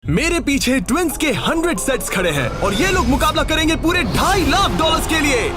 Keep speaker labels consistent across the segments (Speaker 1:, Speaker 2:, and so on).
Speaker 1: मेरे पीछे ट्विंस के 100 सेट्स खड़े हैं और ये लोग मुकाबला करेंगे पूरे $2.5 लाख के लिए।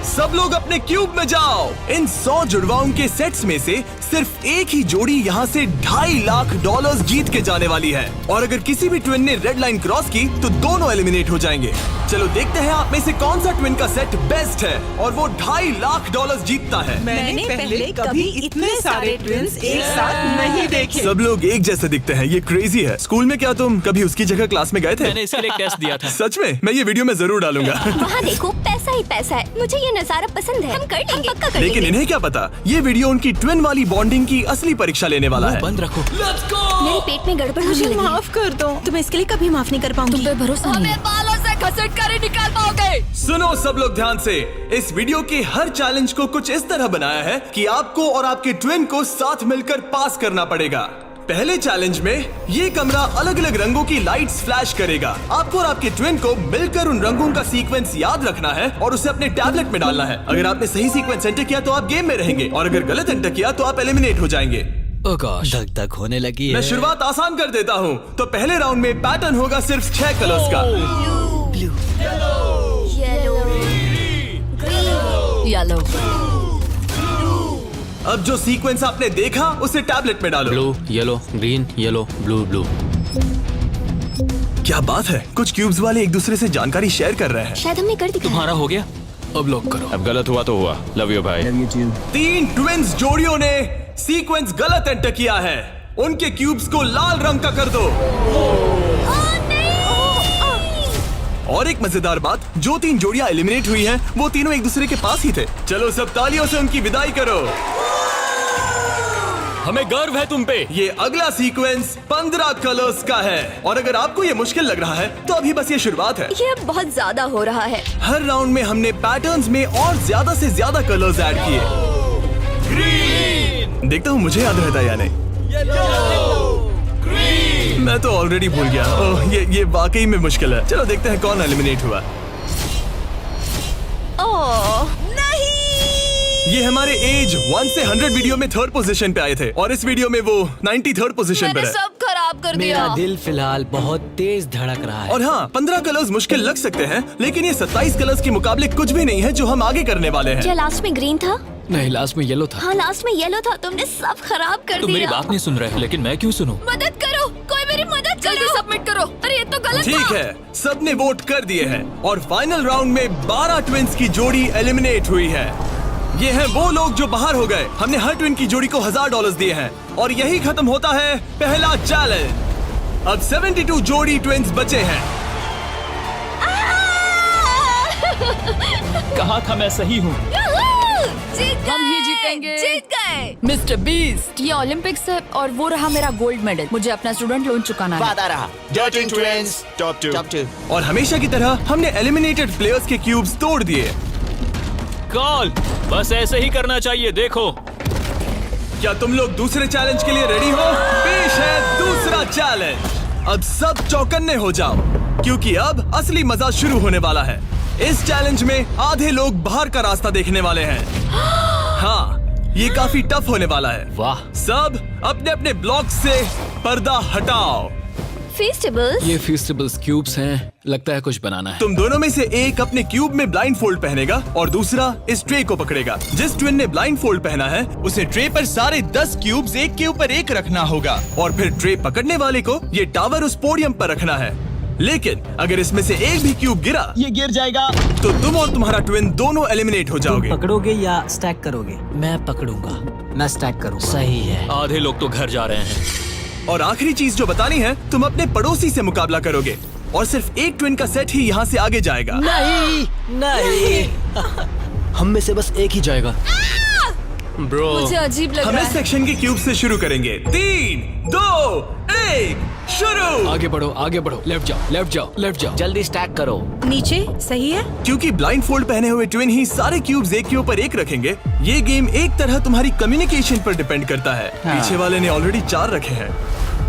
Speaker 1: सब लोग अपने क्यूब में जाओ। इन 100 जुड़वाओं के सेट्स में से सिर्फ एक ही जोड़ी यहाँ से $2.5 लाख जीत के जाने वाली है। और अगर किसी भी ट्विन ने रेड लाइन क्रॉस की तो दोनों एलिमिनेट हो जाएंगे। चलो देखते हैं आप में से कौन सा ट्विन का सेट बेस्ट है और वो $2.5 लाख जीतता है।
Speaker 2: मैंने पहले कभी इतने सारे ट्विंस एक साथ नहीं देखे।
Speaker 1: सब लोग एक जैसे दिखते हैं, ये क्रेजी है। स्कूल में क्या तुम कभी उसकी जगह क्लास में गए थे?
Speaker 3: मैंने इसके लिए एक टेस्ट दिया था।
Speaker 1: सच में? मैं ये वीडियो में जरूर डालूंगा।
Speaker 4: वहाँ देखो, पैसा ही पैसा है। मुझे ये नजारा पसंद है। हम कर लेंगे, पक्का कर
Speaker 1: लेकिन
Speaker 4: लेंगे।
Speaker 1: इन्हें क्या पता, ये वीडियो उनकी ट्विन वाली बॉन्डिंग की असली परीक्षा लेने वाला है।
Speaker 3: बंद रखो।
Speaker 4: मेरे पेट में गड़बड़ होने
Speaker 2: मुझे
Speaker 4: लगी।
Speaker 2: माफ कर दो, तुम्हें इसके लिए कभी माफ नहीं कर पाऊंगी।
Speaker 4: तुम पे भरोसा नहीं है।
Speaker 5: बालों से घसीट कर ही निकाल पाओगे।
Speaker 1: सुनो सब लोग ध्यान से, इस वीडियो के हर चैलेंज को कुछ इस तरह बनाया है कि आपको और आपके ट्विन को साथ मिलकर पास करना पड़ेगा। पहले चैलेंज में ये कमरा अलग अलग रंगों की लाइट्स फ्लैश करेगा। आपको और आपके ट्विन को मिलकर उन रंगों का सीक्वेंस याद रखना है और उसे अपने टैबलेट में डालना है। अगर आपने सही सीक्वेंस एंटर किया तो आप गेम में रहेंगे और अगर गलत एंटर किया तो आप एलिमिनेट हो जाएंगे।
Speaker 3: ओह गॉश,
Speaker 6: धक धक होने लगी है।
Speaker 1: मैं शुरुआत आसान कर देता हूँ। तो पहले राउंड में पैटर्न होगा सिर्फ 6 कलर्स का।
Speaker 5: येलो।
Speaker 1: अब जो सीक्वेंस आपने देखा उसे टैबलेट में डालो।
Speaker 3: Blue, yellow, green, yellow, blue, blue.
Speaker 1: क्या बात है, कुछ क्यूब्स वाले एक दूसरे से जानकारी शेयर कर रहे हैं।
Speaker 4: शायद हमने कर दिखाया।
Speaker 3: तुम्हारा हो गया, अब लॉक करो।
Speaker 7: अब गलत हुआ तो हुआ। लव यू भाई।
Speaker 1: 3 ट्विंस जोड़ियों ने सीक्वेंस गलत एंटर किया है। उनके क्यूब्स को लाल रंग का कर दो। और एक मजेदार बात, जो 3 जोड़ियां एलिमिनेट हुई हैं, वो तीनों एक दूसरे के पास ही थे। चलो सब तालियों से उनकी विदाई करो।
Speaker 3: हमें गर्व है तुम पे।
Speaker 1: ये अगला सीक्वेंस 15 कलर्स का है और अगर आपको ये मुश्किल लग रहा है तो अभी बस ये शुरुआत है।
Speaker 4: ये अब बहुत ज्यादा हो रहा है।
Speaker 1: हर राउंड में हमने पैटर्न्स में और ज्यादा से ज्यादा कलर्स ऐड किए। ग्रीन, देखता हूँ मुझे याद रहता है या नहीं। मैं तो ऑलरेडी भूल गया। ओह, ये वाकई में मुश्किल है। चलो देखते हैं कौन एलिमिनेट हुआ।
Speaker 4: ओह
Speaker 1: ये हमारे एज 1 से 100 वीडियो में 3rd पोजीशन पे आए थे और इस वीडियो में वो 93rd पोजीशन पर
Speaker 5: मैंने
Speaker 1: है।
Speaker 5: सब खराब कर दिया।
Speaker 6: मेरा दिल फिलहाल बहुत तेज धड़क रहा है।
Speaker 1: और हाँ, 15 कलर्स मुश्किल लग सकते हैं, लेकिन ये 27 कलर्स के मुकाबले कुछ भी नहीं है जो हम आगे करने वाले हैं।
Speaker 4: क्या लास्ट में ग्रीन था?
Speaker 3: नहीं, लास्ट में येलो था।
Speaker 4: हाँ लास्ट में येलो था। तुमने सब खराब कर
Speaker 3: तुम मेरी
Speaker 4: दिया।
Speaker 3: बात नहीं सुन रहे, लेकिन मैं क्यों सुनूं?
Speaker 5: मदद करो, कोई मेरी मदद करो। जल्दी सबमिट करो। अरे ये तो गलत
Speaker 1: ठीक
Speaker 5: था।
Speaker 1: है, सबने वोट कर दिए हैं और फाइनल राउंड में 12 ट्विंस की जोड़ी एलिमिनेट हुई है। ये हैं वो लोग जो बाहर हो गए। हमने हर ट्विन की जोड़ी को $1000 दिए हैं और यही खत्म होता है पहला चैलेंज। अब 72 जोड़ी ट्विंस बचे हैं।
Speaker 3: कहा था मैं सही हूँ।
Speaker 5: जीत गए। हम ही जीतेंगे। जीत गए।
Speaker 2: मिस्टर बीस्ट,
Speaker 5: ये ओलंपिक्स है और वो रहा मेरा गोल्ड मेडल। मुझे अपना स्टूडेंट लोन चुकाना है।
Speaker 6: वादा रहा।
Speaker 7: Dirty Twins, top 2.
Speaker 1: और हमेशा की तरह हमने एलिमिनेटेड प्लेयर्स के क्यूब्स तोड़ दिए।
Speaker 3: कॉल, बस ऐसे ही करना चाहिए। देखो,
Speaker 1: क्या तुम लोग दूसरे चैलेंज के लिए रेडी हो? पेश है दूसरा चैलेंज। अब सब चौकन्ने हो जाओ क्योंकि अब असली मजा शुरू होने वाला है। इस चैलेंज में आधे लोग बाहर का रास्ता देखने वाले हैं। हाँ, ये काफी टफ होने वाला है।
Speaker 3: वाह।
Speaker 1: सब अपने अपने ब्लॉक से पर्दा हटाओ।
Speaker 4: फेस्टिवल्स।
Speaker 3: ये फेस्टिवल्स क्यूब्स हैं, लगता है कुछ बनाना है।
Speaker 1: तुम दोनों में से एक अपने क्यूब में ब्लाइंड फोल्ड पहनेगा और दूसरा इस ट्रे को पकड़ेगा। जिस ट्विन ने ब्लाइंड फोल्ड पहना है उसे ट्रे पर सारे 10 क्यूब्स एक के ऊपर एक रखना होगा और फिर ट्रे पकड़ने वाले को ये टावर उस पोडियम पर रखना है। लेकिन अगर इसमें से एक भी क्यूब गिरा,
Speaker 6: ये गिर जाएगा।
Speaker 1: तो तुम और तुम्हारा ट्विन दोनों एलिमिनेट हो जाओगे।
Speaker 8: पकड़ोगे या स्टैक करोगे?
Speaker 6: मैं पकड़ूंगा।
Speaker 8: मैं स्टैक करूंगा।
Speaker 6: सही है।
Speaker 3: आधे लोग तो घर जा रहे हैं।
Speaker 1: और आखिरी चीज जो बतानी है, तुम अपने पड़ोसी से मुकाबला करोगे और सिर्फ एक ट्विन का सेट ही यहाँ से आगे जाएगा।
Speaker 6: नहीं नहीं।
Speaker 8: हम में से बस एक ही जाएगा।
Speaker 3: ब्रो,
Speaker 5: मुझे अजीब लग
Speaker 1: हम
Speaker 5: रहा
Speaker 1: इस
Speaker 5: है।
Speaker 1: सेक्शन के क्यूब से शुरू करेंगे। 3, 2, 1, शुरू।
Speaker 3: आगे बढ़ो, आगे बढ़ो। लेफ्ट जाओ, लेफ्ट जाओ, लेफ्ट जाओ।
Speaker 6: जल्दी स्टैक करो।
Speaker 2: नीचे सही है।
Speaker 1: क्योंकि ब्लाइंड फोल्ड पहने हुए ट्विन ही सारे क्यूब्स एक के ऊपर एक रखेंगे, ये गेम एक तरह तुम्हारी कम्युनिकेशन पर डिपेंड करता है। पीछे वाले ने ऑलरेडी 4 रखे हैं।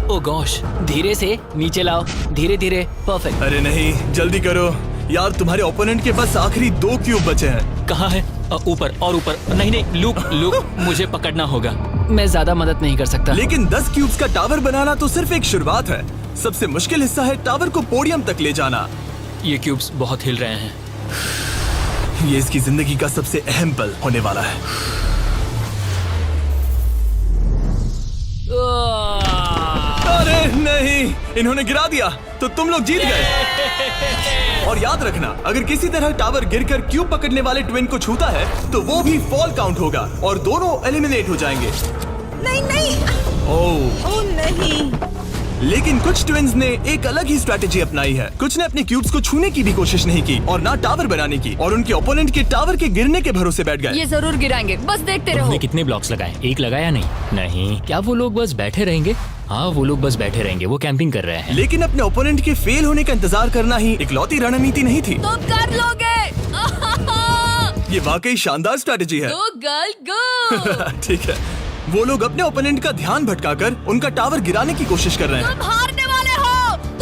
Speaker 3: ओ गॉश,
Speaker 6: धीरे से नीचे लाओ, धीरे धीरे। परफेक्ट।
Speaker 1: अरे नहीं, जल्दी करो यार, तुम्हारे ओपोनेंट के बस आखिरी 2 क्यूब बचे हैं।
Speaker 3: कहाँ है? ऊपर और ऊपर। नहीं नहीं, लूप लूप, मुझे पकड़ना होगा।
Speaker 6: मैं ज्यादा मदद नहीं कर सकता।
Speaker 1: लेकिन 10 क्यूब्स का टावर बनाना तो सिर्फ एक शुरुआत है। सबसे मुश्किल हिस्सा है टावर को पोडियम तक ले जाना।
Speaker 3: ये क्यूब्स बहुत हिल रहे हैं।
Speaker 1: ये इसकी जिंदगी का सबसे अहम पल होने वाला है। अरे नहीं, इन्होंने गिरा दिया तो तुम लोग जीत गए। और याद रखना, अगर किसी तरह टावर गिरकर क्यूब पकड़ने वाले ट्विन को छूता है तो वो भी फॉल काउंट होगा और दोनों एलिमिनेट हो जाएंगे।
Speaker 2: नहीं नहीं,
Speaker 1: ओह
Speaker 2: ओ नहीं।
Speaker 1: लेकिन कुछ ट्विन्स ने एक अलग ही स्ट्रेटेजी अपनाई है। कुछ ने अपने क्यूब्स को छूने की भी कोशिश नहीं की और ना टावर बनाने की, और उनके ओपोनेंट के टावर के गिरने के भरोसे बैठ गए।
Speaker 5: ये जरूर गिराएंगे, बस देखते रहो।
Speaker 3: उन्होंने कितने ब्लॉक्स लगाए? एक लगाया नहीं। क्या वो लोग बस बैठे रहेंगे? हाँ, वो लोग बस बैठे रहेंगे, वो कैंपिंग कर रहे हैं।
Speaker 1: लेकिन अपने ओपोनेंट के फेल होने का इंतजार करना ही इकलौती रणनीति नहीं थी।
Speaker 5: तुम कर लोगे।
Speaker 1: ये वाकई शानदार स्ट्रेटेजी है।
Speaker 5: गो गर्ल गो।
Speaker 1: ठीक है, वो लोग अपने ओपोनेंट का ध्यान भटकाकर उनका टावर गिराने की कोशिश कर रहे हैं।
Speaker 5: तुम हारने वाले हो।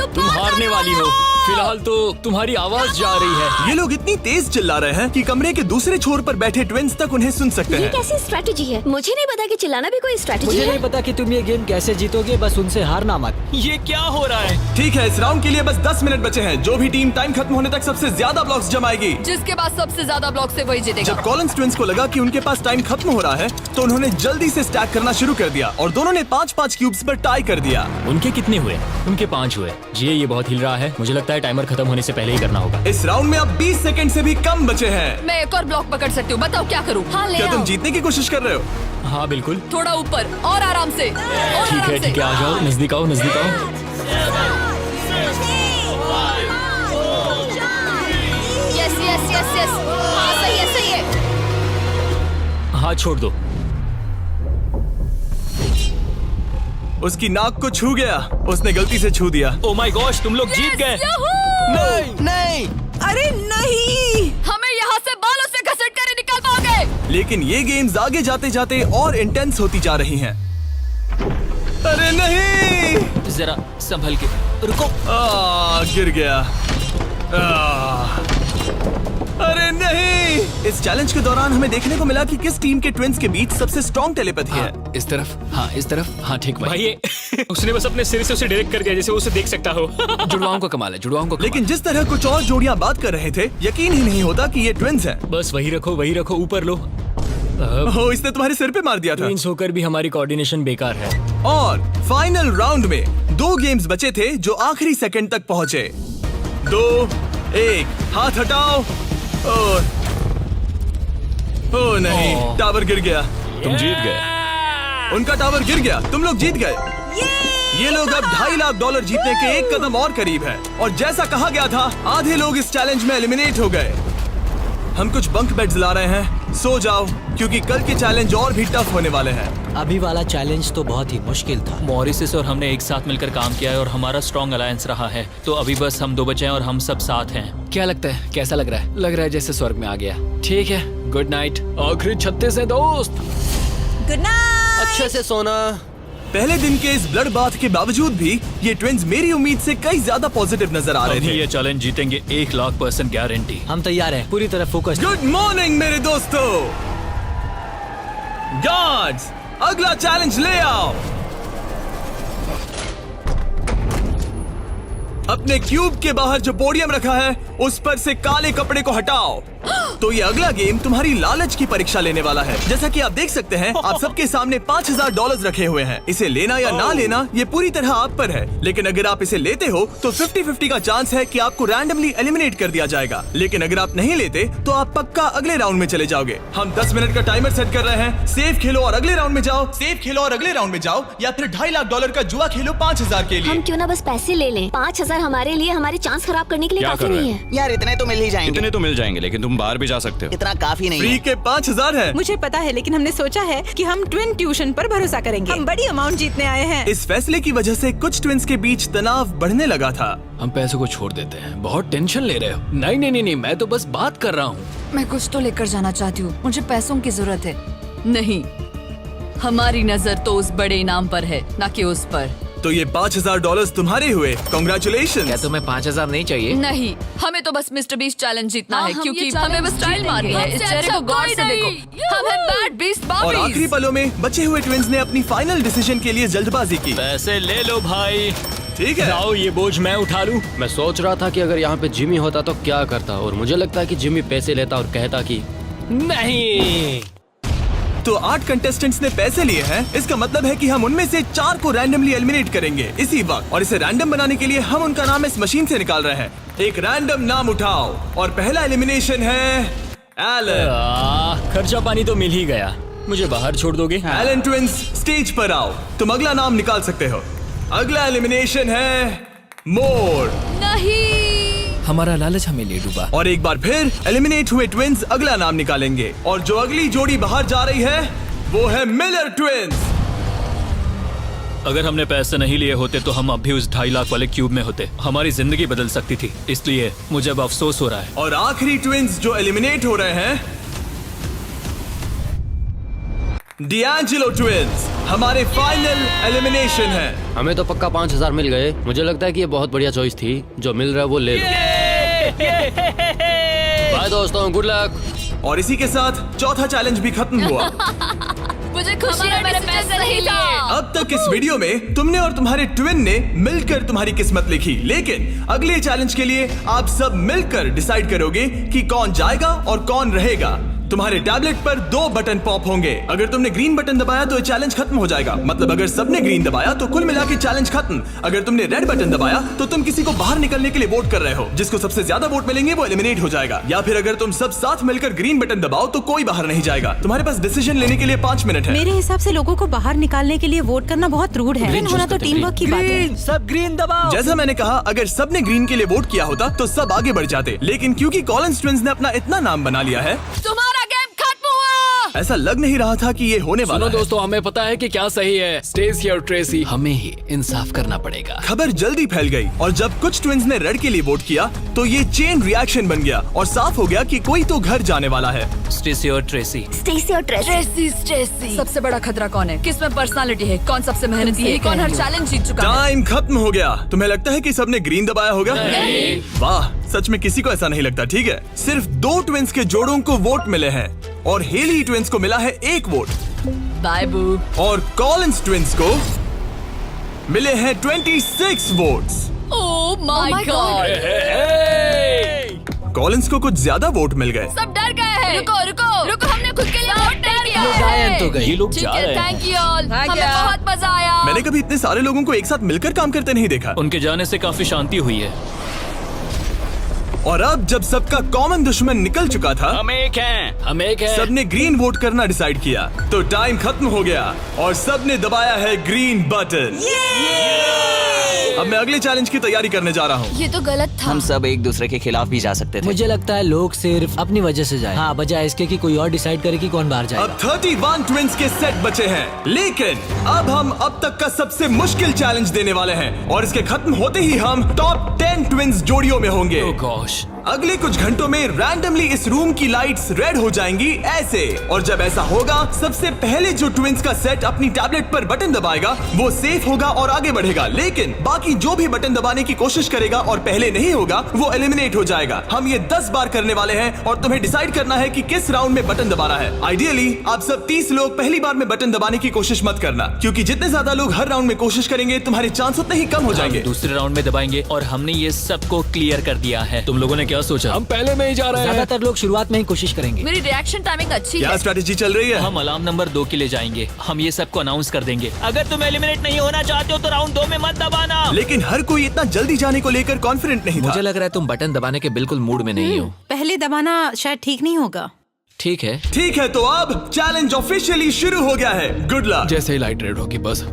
Speaker 3: तुम हारने वाली हो। फिलहाल तो तुम्हारी आवाज जा रही है।
Speaker 1: ये लोग इतनी तेज चिल्ला रहे हैं कि कमरे के दूसरे छोर पर बैठे ट्विन्स तक उन्हें सुन सकते
Speaker 4: ये
Speaker 1: हैं।
Speaker 4: कैसी स्ट्रेटेजी है? मुझे नहीं पता कि चिल्लाना भी कोई स्ट्रेटेजी
Speaker 8: मुझे
Speaker 4: है।
Speaker 8: नहीं पता कि तुम ये गेम कैसे जीतोगे, बस उनसे हारना मत।
Speaker 3: ये क्या हो रहा है?
Speaker 1: ठीक है, इस राउंड के लिए बस 10 मिनट बचे हैं। जो भी टीम टाइम खत्म होने तक सबसे ज्यादा ब्लॉक्स जमाएगी,
Speaker 5: जिसके पास सबसे ज्यादा ब्लॉक से वही जीतेगा।
Speaker 1: जब कॉलिन्स ट्विन्स को लगा कि उनके पास टाइम खत्म हो रहा है तो उन्होंने जल्दी से स्टैक करना शुरू कर दिया और दोनों ने 5-5 क्यूब्स पर टाई कर दिया।
Speaker 3: उनके कितने हुए? उनके 5 हुए। जी, ये बहुत हिल रहा है। मुझे लगता है टाइमर खत्म होने से पहले ही करना होगा।
Speaker 1: इस राउंड में अब 20 सेकंड से भी कम बचे हैं।
Speaker 5: मैं एक और ब्लॉक पकड़ सकती हूँ, बताओ क्या करूँ? हाँ ले
Speaker 1: क्या तुम
Speaker 5: आओ।
Speaker 1: जीतने की कोशिश कर रहे हो?
Speaker 3: हाँ बिल्कुल।
Speaker 5: थोड़ा ऊपर और आराम से। और
Speaker 3: ठीक है,
Speaker 5: आराम से।
Speaker 3: आ जाओ, नजदीक आओ, नजदीक आओ।
Speaker 5: Yes yes yes yes. हाँ सही है, सही है।
Speaker 3: हाथ छोड़ दो।
Speaker 1: उसकी नाक को छू गया, उसने गलती से छू दिया।
Speaker 3: ओ माय गॉश, तुम लोग जीत गए।
Speaker 8: नहीं,
Speaker 2: अरे नहीं।
Speaker 5: हमें यहाँ से बालों से घसीट कर निकल पाओगे।
Speaker 1: लेकिन ये गेम्स आगे जाते जाते और इंटेंस होती जा रही हैं। अरे नहीं,
Speaker 3: जरा संभल के रुको।
Speaker 1: गिर गया। अरे नहीं। इस चैलेंज के दौरान हमें देखने को मिला कि किस टीम के ट्विन्स के बीच सबसे स्ट्रॉन्ग टेलीपैथी है।
Speaker 3: इस तरफ, हाँ इस तरफ, हाँ ठीक भाई। उसने बस अपने सिर से उसे डायरेक्ट कर दिया जैसे वो उसे देख सकता हो। जुड़वाओं का कमाल है, जुड़वाओं का कमाल।
Speaker 1: लेकिन जिस तरह कुछ और जोड़ियां बात कर रहे थे, यकीन ही नहीं होता कि ये ट्विन्स हैं।
Speaker 3: बस वही रखो, ऊपर लो।
Speaker 1: ओह, इसने तुम्हारे सिर पे मार दिया था।
Speaker 3: ट्विन्स होकर भी हमारी कोऑर्डिनेशन बेकार है।
Speaker 1: और फाइनल राउंड में 2 गेम्स बचे थे जो आखिरी सेकंड तक पहुंचे। 2, 1, हाथ हटाओ। और ओ नहीं, टावर गिर गया।
Speaker 7: तुम जीत गए।
Speaker 1: उनका टावर गिर गया, तुम लोग जीत गए। ये लोग अब $2.5 लाख जीतने के एक कदम और करीब है। और जैसा कहा गया था, आधे लोग इस चैलेंज में एलिमिनेट हो गए। हम कुछ बंक बेड्स ला रहे हैं, सो जाओ क्योंकि कल के चैलेंज और भी टफ होने वाले हैं।
Speaker 8: अभी वाला चैलेंज तो बहुत ही मुश्किल था।
Speaker 3: मॉरिसस और हमने एक साथ मिलकर काम किया है और हमारा स्ट्रॉन्ग अलायंस रहा है। तो अभी बस हम 2 बचे हैं और हम सब साथ हैं। क्या लगता है, कैसा लग रहा है? लग रहा है जैसे स्वर्ग में आ गया। ठीक है, गुड नाइट। आखिरी 36 है दोस्त।
Speaker 2: Good night.
Speaker 8: अच्छे से सोना।
Speaker 1: पहले दिन के इस ब्लड बाथ के बावजूद भी ये ट्विन्स मेरी उम्मीद से कई ज्यादा पॉजिटिव नजर आ रहे
Speaker 3: अभी
Speaker 1: थे।
Speaker 3: ये चैलेंज जीतेंगे 1 लाख% गारंटी।
Speaker 8: हम तैयार हैं, पूरी तरह फोकस।
Speaker 1: गुड मॉर्निंग मेरे दोस्तों। गार्ड्स, अगला चैलेंज ले आओ। अपने क्यूब के बाहर जो पोडियम रखा है उस पर से काले कपड़े को हटाओ। तो ये अगला गेम तुम्हारी लालच की परीक्षा लेने वाला है। जैसा कि आप देख सकते हैं, आप सबके सामने $5000 रखे हुए हैं। इसे लेना या ना लेना ये पूरी तरह आप पर है। लेकिन अगर आप इसे लेते हो तो 50-50 का चांस है कि आपको रैंडमली एलिमिनेट कर दिया जाएगा। लेकिन अगर आप नहीं लेते तो आप पक्का अगले राउंड में चले जाओगे। हम 10 मिनट का टाइमर सेट कर रहे हैं। सेफ खेलो और अगले राउंड में जाओ, सेफ खेलो और अगले राउंड में जाओ, या फिर $2.5 लाख का जुआ खेलो 5000 के लिए।
Speaker 4: हम क्यों ना बस पैसे ले लें? 5000 हमारे लिए हमारे चांस खराब करने के लिए
Speaker 7: क्या
Speaker 4: काफी
Speaker 7: कर रहे
Speaker 4: नहीं
Speaker 7: हैं?
Speaker 4: है।
Speaker 9: यार इतने तो मिल ही जाएंगे।
Speaker 7: इतने तो मिल जाएंगे, लेकिन तुम बाहर भी जा सकते हो।
Speaker 9: इतना काफी नहीं
Speaker 1: फ्री
Speaker 9: है।
Speaker 1: के 5000 है।
Speaker 2: मुझे पता है, लेकिन हमने सोचा है कि हम ट्विन ट्यूशन पर भरोसा करेंगे। हम बड़ी अमाउंट जीतने आए हैं।
Speaker 1: इस फैसले की वजह से कुछ ट्विन्स के बीच तनाव बढ़ने लगा था।
Speaker 3: हम पैसों को छोड़ देते हैं, बहुत टेंशन ले रहे हो। नहीं, मैं तो बस बात कर रहा हूँ।
Speaker 5: मैं कुछ तो लेकर जाना चाहती हूँ, मुझे पैसों की जरूरत है। नहीं, हमारी नजर तो उस बड़े इनाम पर है, ना कि उस पर।
Speaker 1: तो ये $5000 तुम्हारे हुए। कॉन्ग्रेचुलेशन।
Speaker 6: क्या तुम्हें 5000 नहीं चाहिए?
Speaker 5: नहीं, हमें तो बस मिस्टर बीस्ट चैलेंज जीतना
Speaker 4: हाँ,
Speaker 5: है,
Speaker 4: हम
Speaker 5: क्योंकि
Speaker 4: ये
Speaker 5: हमें बस
Speaker 4: challenge
Speaker 5: स्टाइल मारनी है। इस
Speaker 4: जीतेंगे।
Speaker 5: चेहरे को गौर से देखो, हम हैं बैड बीस्ट
Speaker 1: और आखिरी
Speaker 5: बाबीज।
Speaker 1: पलों में बचे हुए ट्विन्स ने अपनी फाइनल डिसीजन के लिए जल्दबाजी की।
Speaker 3: पैसे ले लो भाई।
Speaker 1: ठीक है।
Speaker 3: आओ ये बोझ मैं उठा लूं।
Speaker 9: मैं सोच रहा था कि अगर यहाँ पे जिमी होता तो क्या करता, और मुझे लगता है कि जिमी पैसे लेता और कहता कि नहीं।
Speaker 1: तो 8 कंटेस्टेंट्स ने पैसे लिए हैं। इसका मतलब है कि हम उनमें से 4 को रैंडमली एलिमिनेट करेंगे इसी वक्त, और इसे रैंडम बनाने के लिए हम उनका नाम इस मशीन से निकाल रहे हैं। एक रैंडम नाम उठाओ, और पहला एलिमिनेशन है एलन।
Speaker 3: खर्चा पानी तो मिल ही गया, मुझे बाहर छोड़ दोगे?
Speaker 1: एलन ट्विंस, स्टेज पर आओ। तुम अगला नाम निकाल सकते हो। अगला एलिमिनेशन है मोर।
Speaker 5: नहीं।
Speaker 3: हमारा लालच हमें ले डूबा।
Speaker 1: और एक बार फिर एलिमिनेट हुए ट्विंस अगला नाम निकालेंगे, और जो अगली जोड़ी बाहर जा रही है वो है मिलर ट्विंस।
Speaker 3: अगर हमने पैसे नहीं लिए होते तो हम अब भी उस 2.5 लाख वाले क्यूब में होते। हमारी जिंदगी बदल सकती थी, इसलिए मुझे अब अफसोस हो रहा है।
Speaker 1: और आखिरी ट्विंस जो एलिमिनेट हो रहे हैं, डिएंजेलो ट्विंस, हमारे फाइनल एलिमिनेशन है।
Speaker 9: हमें तो पक्का 5,000 मिल गए। मुझे लगता है कि ये बहुत बढ़िया चॉइस थी। जो मिल रहा है वो ले लो। बाय दोस्तों, गुड लक।
Speaker 1: और इसी के साथ चौथा चैलेंज भी खत्म हुआ।
Speaker 5: मुझे खुशी है मैंने पैसे नहीं लिए।
Speaker 1: अब तक इस वीडियो में तुमने और तुम्हारे ट्विन ने मिलकर तुम्हारी किस्मत लिखी, लेकिन अगले चैलेंज के लिए आप सब मिलकर डिसाइड करोगे कि कौन जाएगा और कौन रहेगा। तुम्हारे टैबलेट पर 2 बटन पॉप होंगे। अगर तुमने ग्रीन बटन दबाया तो चैलेंज खत्म हो जाएगा, मतलब अगर सबने ग्रीन दबाया तो कुल मिला के चैलेंज खत्म। अगर तुमने रेड बटन दबाया तो तुम किसी को बाहर निकलने के लिए वोट कर रहे हो। जिसको सबसे ज्यादा वोट मिलेंगे वो एलिमिनेट हो जाएगा। या फिर अगर तुम सब साथ मिलकर ग्रीन बटन दबाओ तो कोई बाहर नहीं जाएगा। तुम्हारे पास डिसीजन लेने के लिए 5 मिनट है।
Speaker 2: मेरे हिसाब से लोगों को बाहर निकालने के लिए वोट करना बहुत रूड है। ग्रीन होना तो टीम वर्क की बात है।
Speaker 8: सब ग्रीन दबाओ।
Speaker 1: जैसा मैंने कहा, अगर सबने ग्रीन के लिए वोट किया होता तो सब आगे बढ़ जाते, लेकिन क्योंकि कॉलिंस ट्विंस ने अपना इतना नाम बना लिया है,
Speaker 5: तुम्हारा गेम खत्म हुआ।
Speaker 1: ऐसा लग नहीं रहा था कि ये होने वाला
Speaker 3: सुनो
Speaker 1: है।
Speaker 3: दोस्तों, हमें पता है कि क्या सही है। स्टेसी और ट्रेसी, हमें ही इंसाफ करना पड़ेगा।
Speaker 1: खबर जल्दी फैल गई, और जब कुछ ट्विंस ने रेड के लिए वोट किया तो ये चेन रिएक्शन बन गया और साफ हो गया कि कोई तो घर जाने वाला है।
Speaker 3: स्टेसी और ट्रेसी।
Speaker 4: स्टेसी और ट्रेसी।
Speaker 5: सबसे बड़ा खतरा कौन है? किस में पर्सनालिटी है? कौन सबसे मेहनती है? कौन हर चैलेंज जीत चुका है?
Speaker 1: टाइम खत्म हो गया। तुम्हें लगता है कि सबने ग्रीन दबाया होगा?
Speaker 3: नहीं।
Speaker 1: वाह, सच में किसी को ऐसा नहीं लगता। ठीक है, सिर्फ 2 ट्विंस के जोड़ों को वोट मिले हैं, और हेली ट्विंस को मिला है 1 वोट,
Speaker 5: बाय बू।
Speaker 1: और कॉलिंस ट्विंस को मिले हैं 26 votes.
Speaker 5: Oh my God.
Speaker 1: Collins को कुछ ज्यादा वोट मिल गए।
Speaker 5: सब डर गए हैं। रुको, हमने खुद के लिए वोट नहीं किया है।
Speaker 8: गायन तो गई।
Speaker 3: ये लोग
Speaker 5: ठीक
Speaker 3: जा
Speaker 5: है,
Speaker 3: रहे हैं।
Speaker 5: Thank you all. हमें बहुत मजा आया।
Speaker 1: मैंने कभी इतने सारे लोगों को एक साथ मिलकर काम करते नहीं देखा।
Speaker 3: उनके जाने से काफी शांति हुई है।
Speaker 1: और अब जब सबका कॉमन दुश्मन निकल चुका था,
Speaker 7: हम एक हैं।
Speaker 1: सबने ग्रीन वोट करना डिसाइड किया, तो टाइम खत्म हो गया और सबने दबाया है ग्रीन बटन। अब मैं अगले चैलेंज की तैयारी करने जा रहा हूँ।
Speaker 4: ये तो गलत था।
Speaker 6: हम सब एक दूसरे के खिलाफ भी जा सकते थे।
Speaker 8: मुझे लगता है लोग सिर्फ अपनी वजह से जाए। हाँ, बजाय इसके कि कोई और डिसाइड करे कि कौन बाहर जाएगा।
Speaker 1: अब 31 ट्विंस के सेट बचे हैं, लेकिन अब हम अब तक का सबसे मुश्किल चैलेंज देने वाले हैं, और इसके खत्म होते ही हम टॉप 10 ट्विंस जोड़ियों में होंगे।
Speaker 3: ओह गॉश।
Speaker 1: अगले कुछ घंटों में रैंडमली इस रूम की लाइट्स रेड हो जाएंगी ऐसे, और जब ऐसा होगा सबसे पहले जो ट्विंस का सेट अपनी टैबलेट पर बटन दबाएगा वो सेफ होगा और आगे बढ़ेगा, लेकिन बाकी जो भी बटन दबाने की कोशिश करेगा और पहले नहीं होगा वो एलिमिनेट हो जाएगा। हम ये 10 बार करने वाले हैं और तुम्हें डिसाइड करना है कि किस राउंड में बटन दबाना है। आइडियली आप सब 30 लोग पहली बार में बटन दबाने की कोशिश मत करना, क्योंकि जितने ज्यादा लोग हर राउंड में कोशिश करेंगे तुम्हारे चांस उतने ही कम हो जाएंगे।
Speaker 3: दूसरे राउंड में दबाएंगे, और हमने ये सबको क्लियर कर दिया है। तुम लोगों ने क्या सोचा? हम पहले में ही जा रहे हैं।
Speaker 8: ज्यादातर लोग शुरुआत में ही कोशिश करेंगे।
Speaker 5: मेरी रिएक्शन टाइमिंग अच्छी
Speaker 1: क्या
Speaker 5: है।
Speaker 1: स्ट्रेटेजी चल रही है?
Speaker 3: हम अलार्म नंबर 2 के लिए जाएंगे। हम ये सबको अनाउंस कर देंगे। अगर तुम एलिमिनेट नहीं होना चाहते हो तो राउंड 2 में मत दबाना।
Speaker 1: लेकिन हर कोई इतना जल्दी जाने को लेकर कॉन्फिडेंट नहीं था।
Speaker 10: मुझे लग रहा है तुम बटन दबाने के बिल्कुल मूड में नहीं हो।
Speaker 2: पहले दबाना शायद ठीक नहीं होगा।
Speaker 10: ठीक है,
Speaker 1: ठीक है, तो अब चैलेंज ऑफिशियली शुरू हो गया है। Good luck.
Speaker 3: जैसे ही लाइट रेड होगी बस।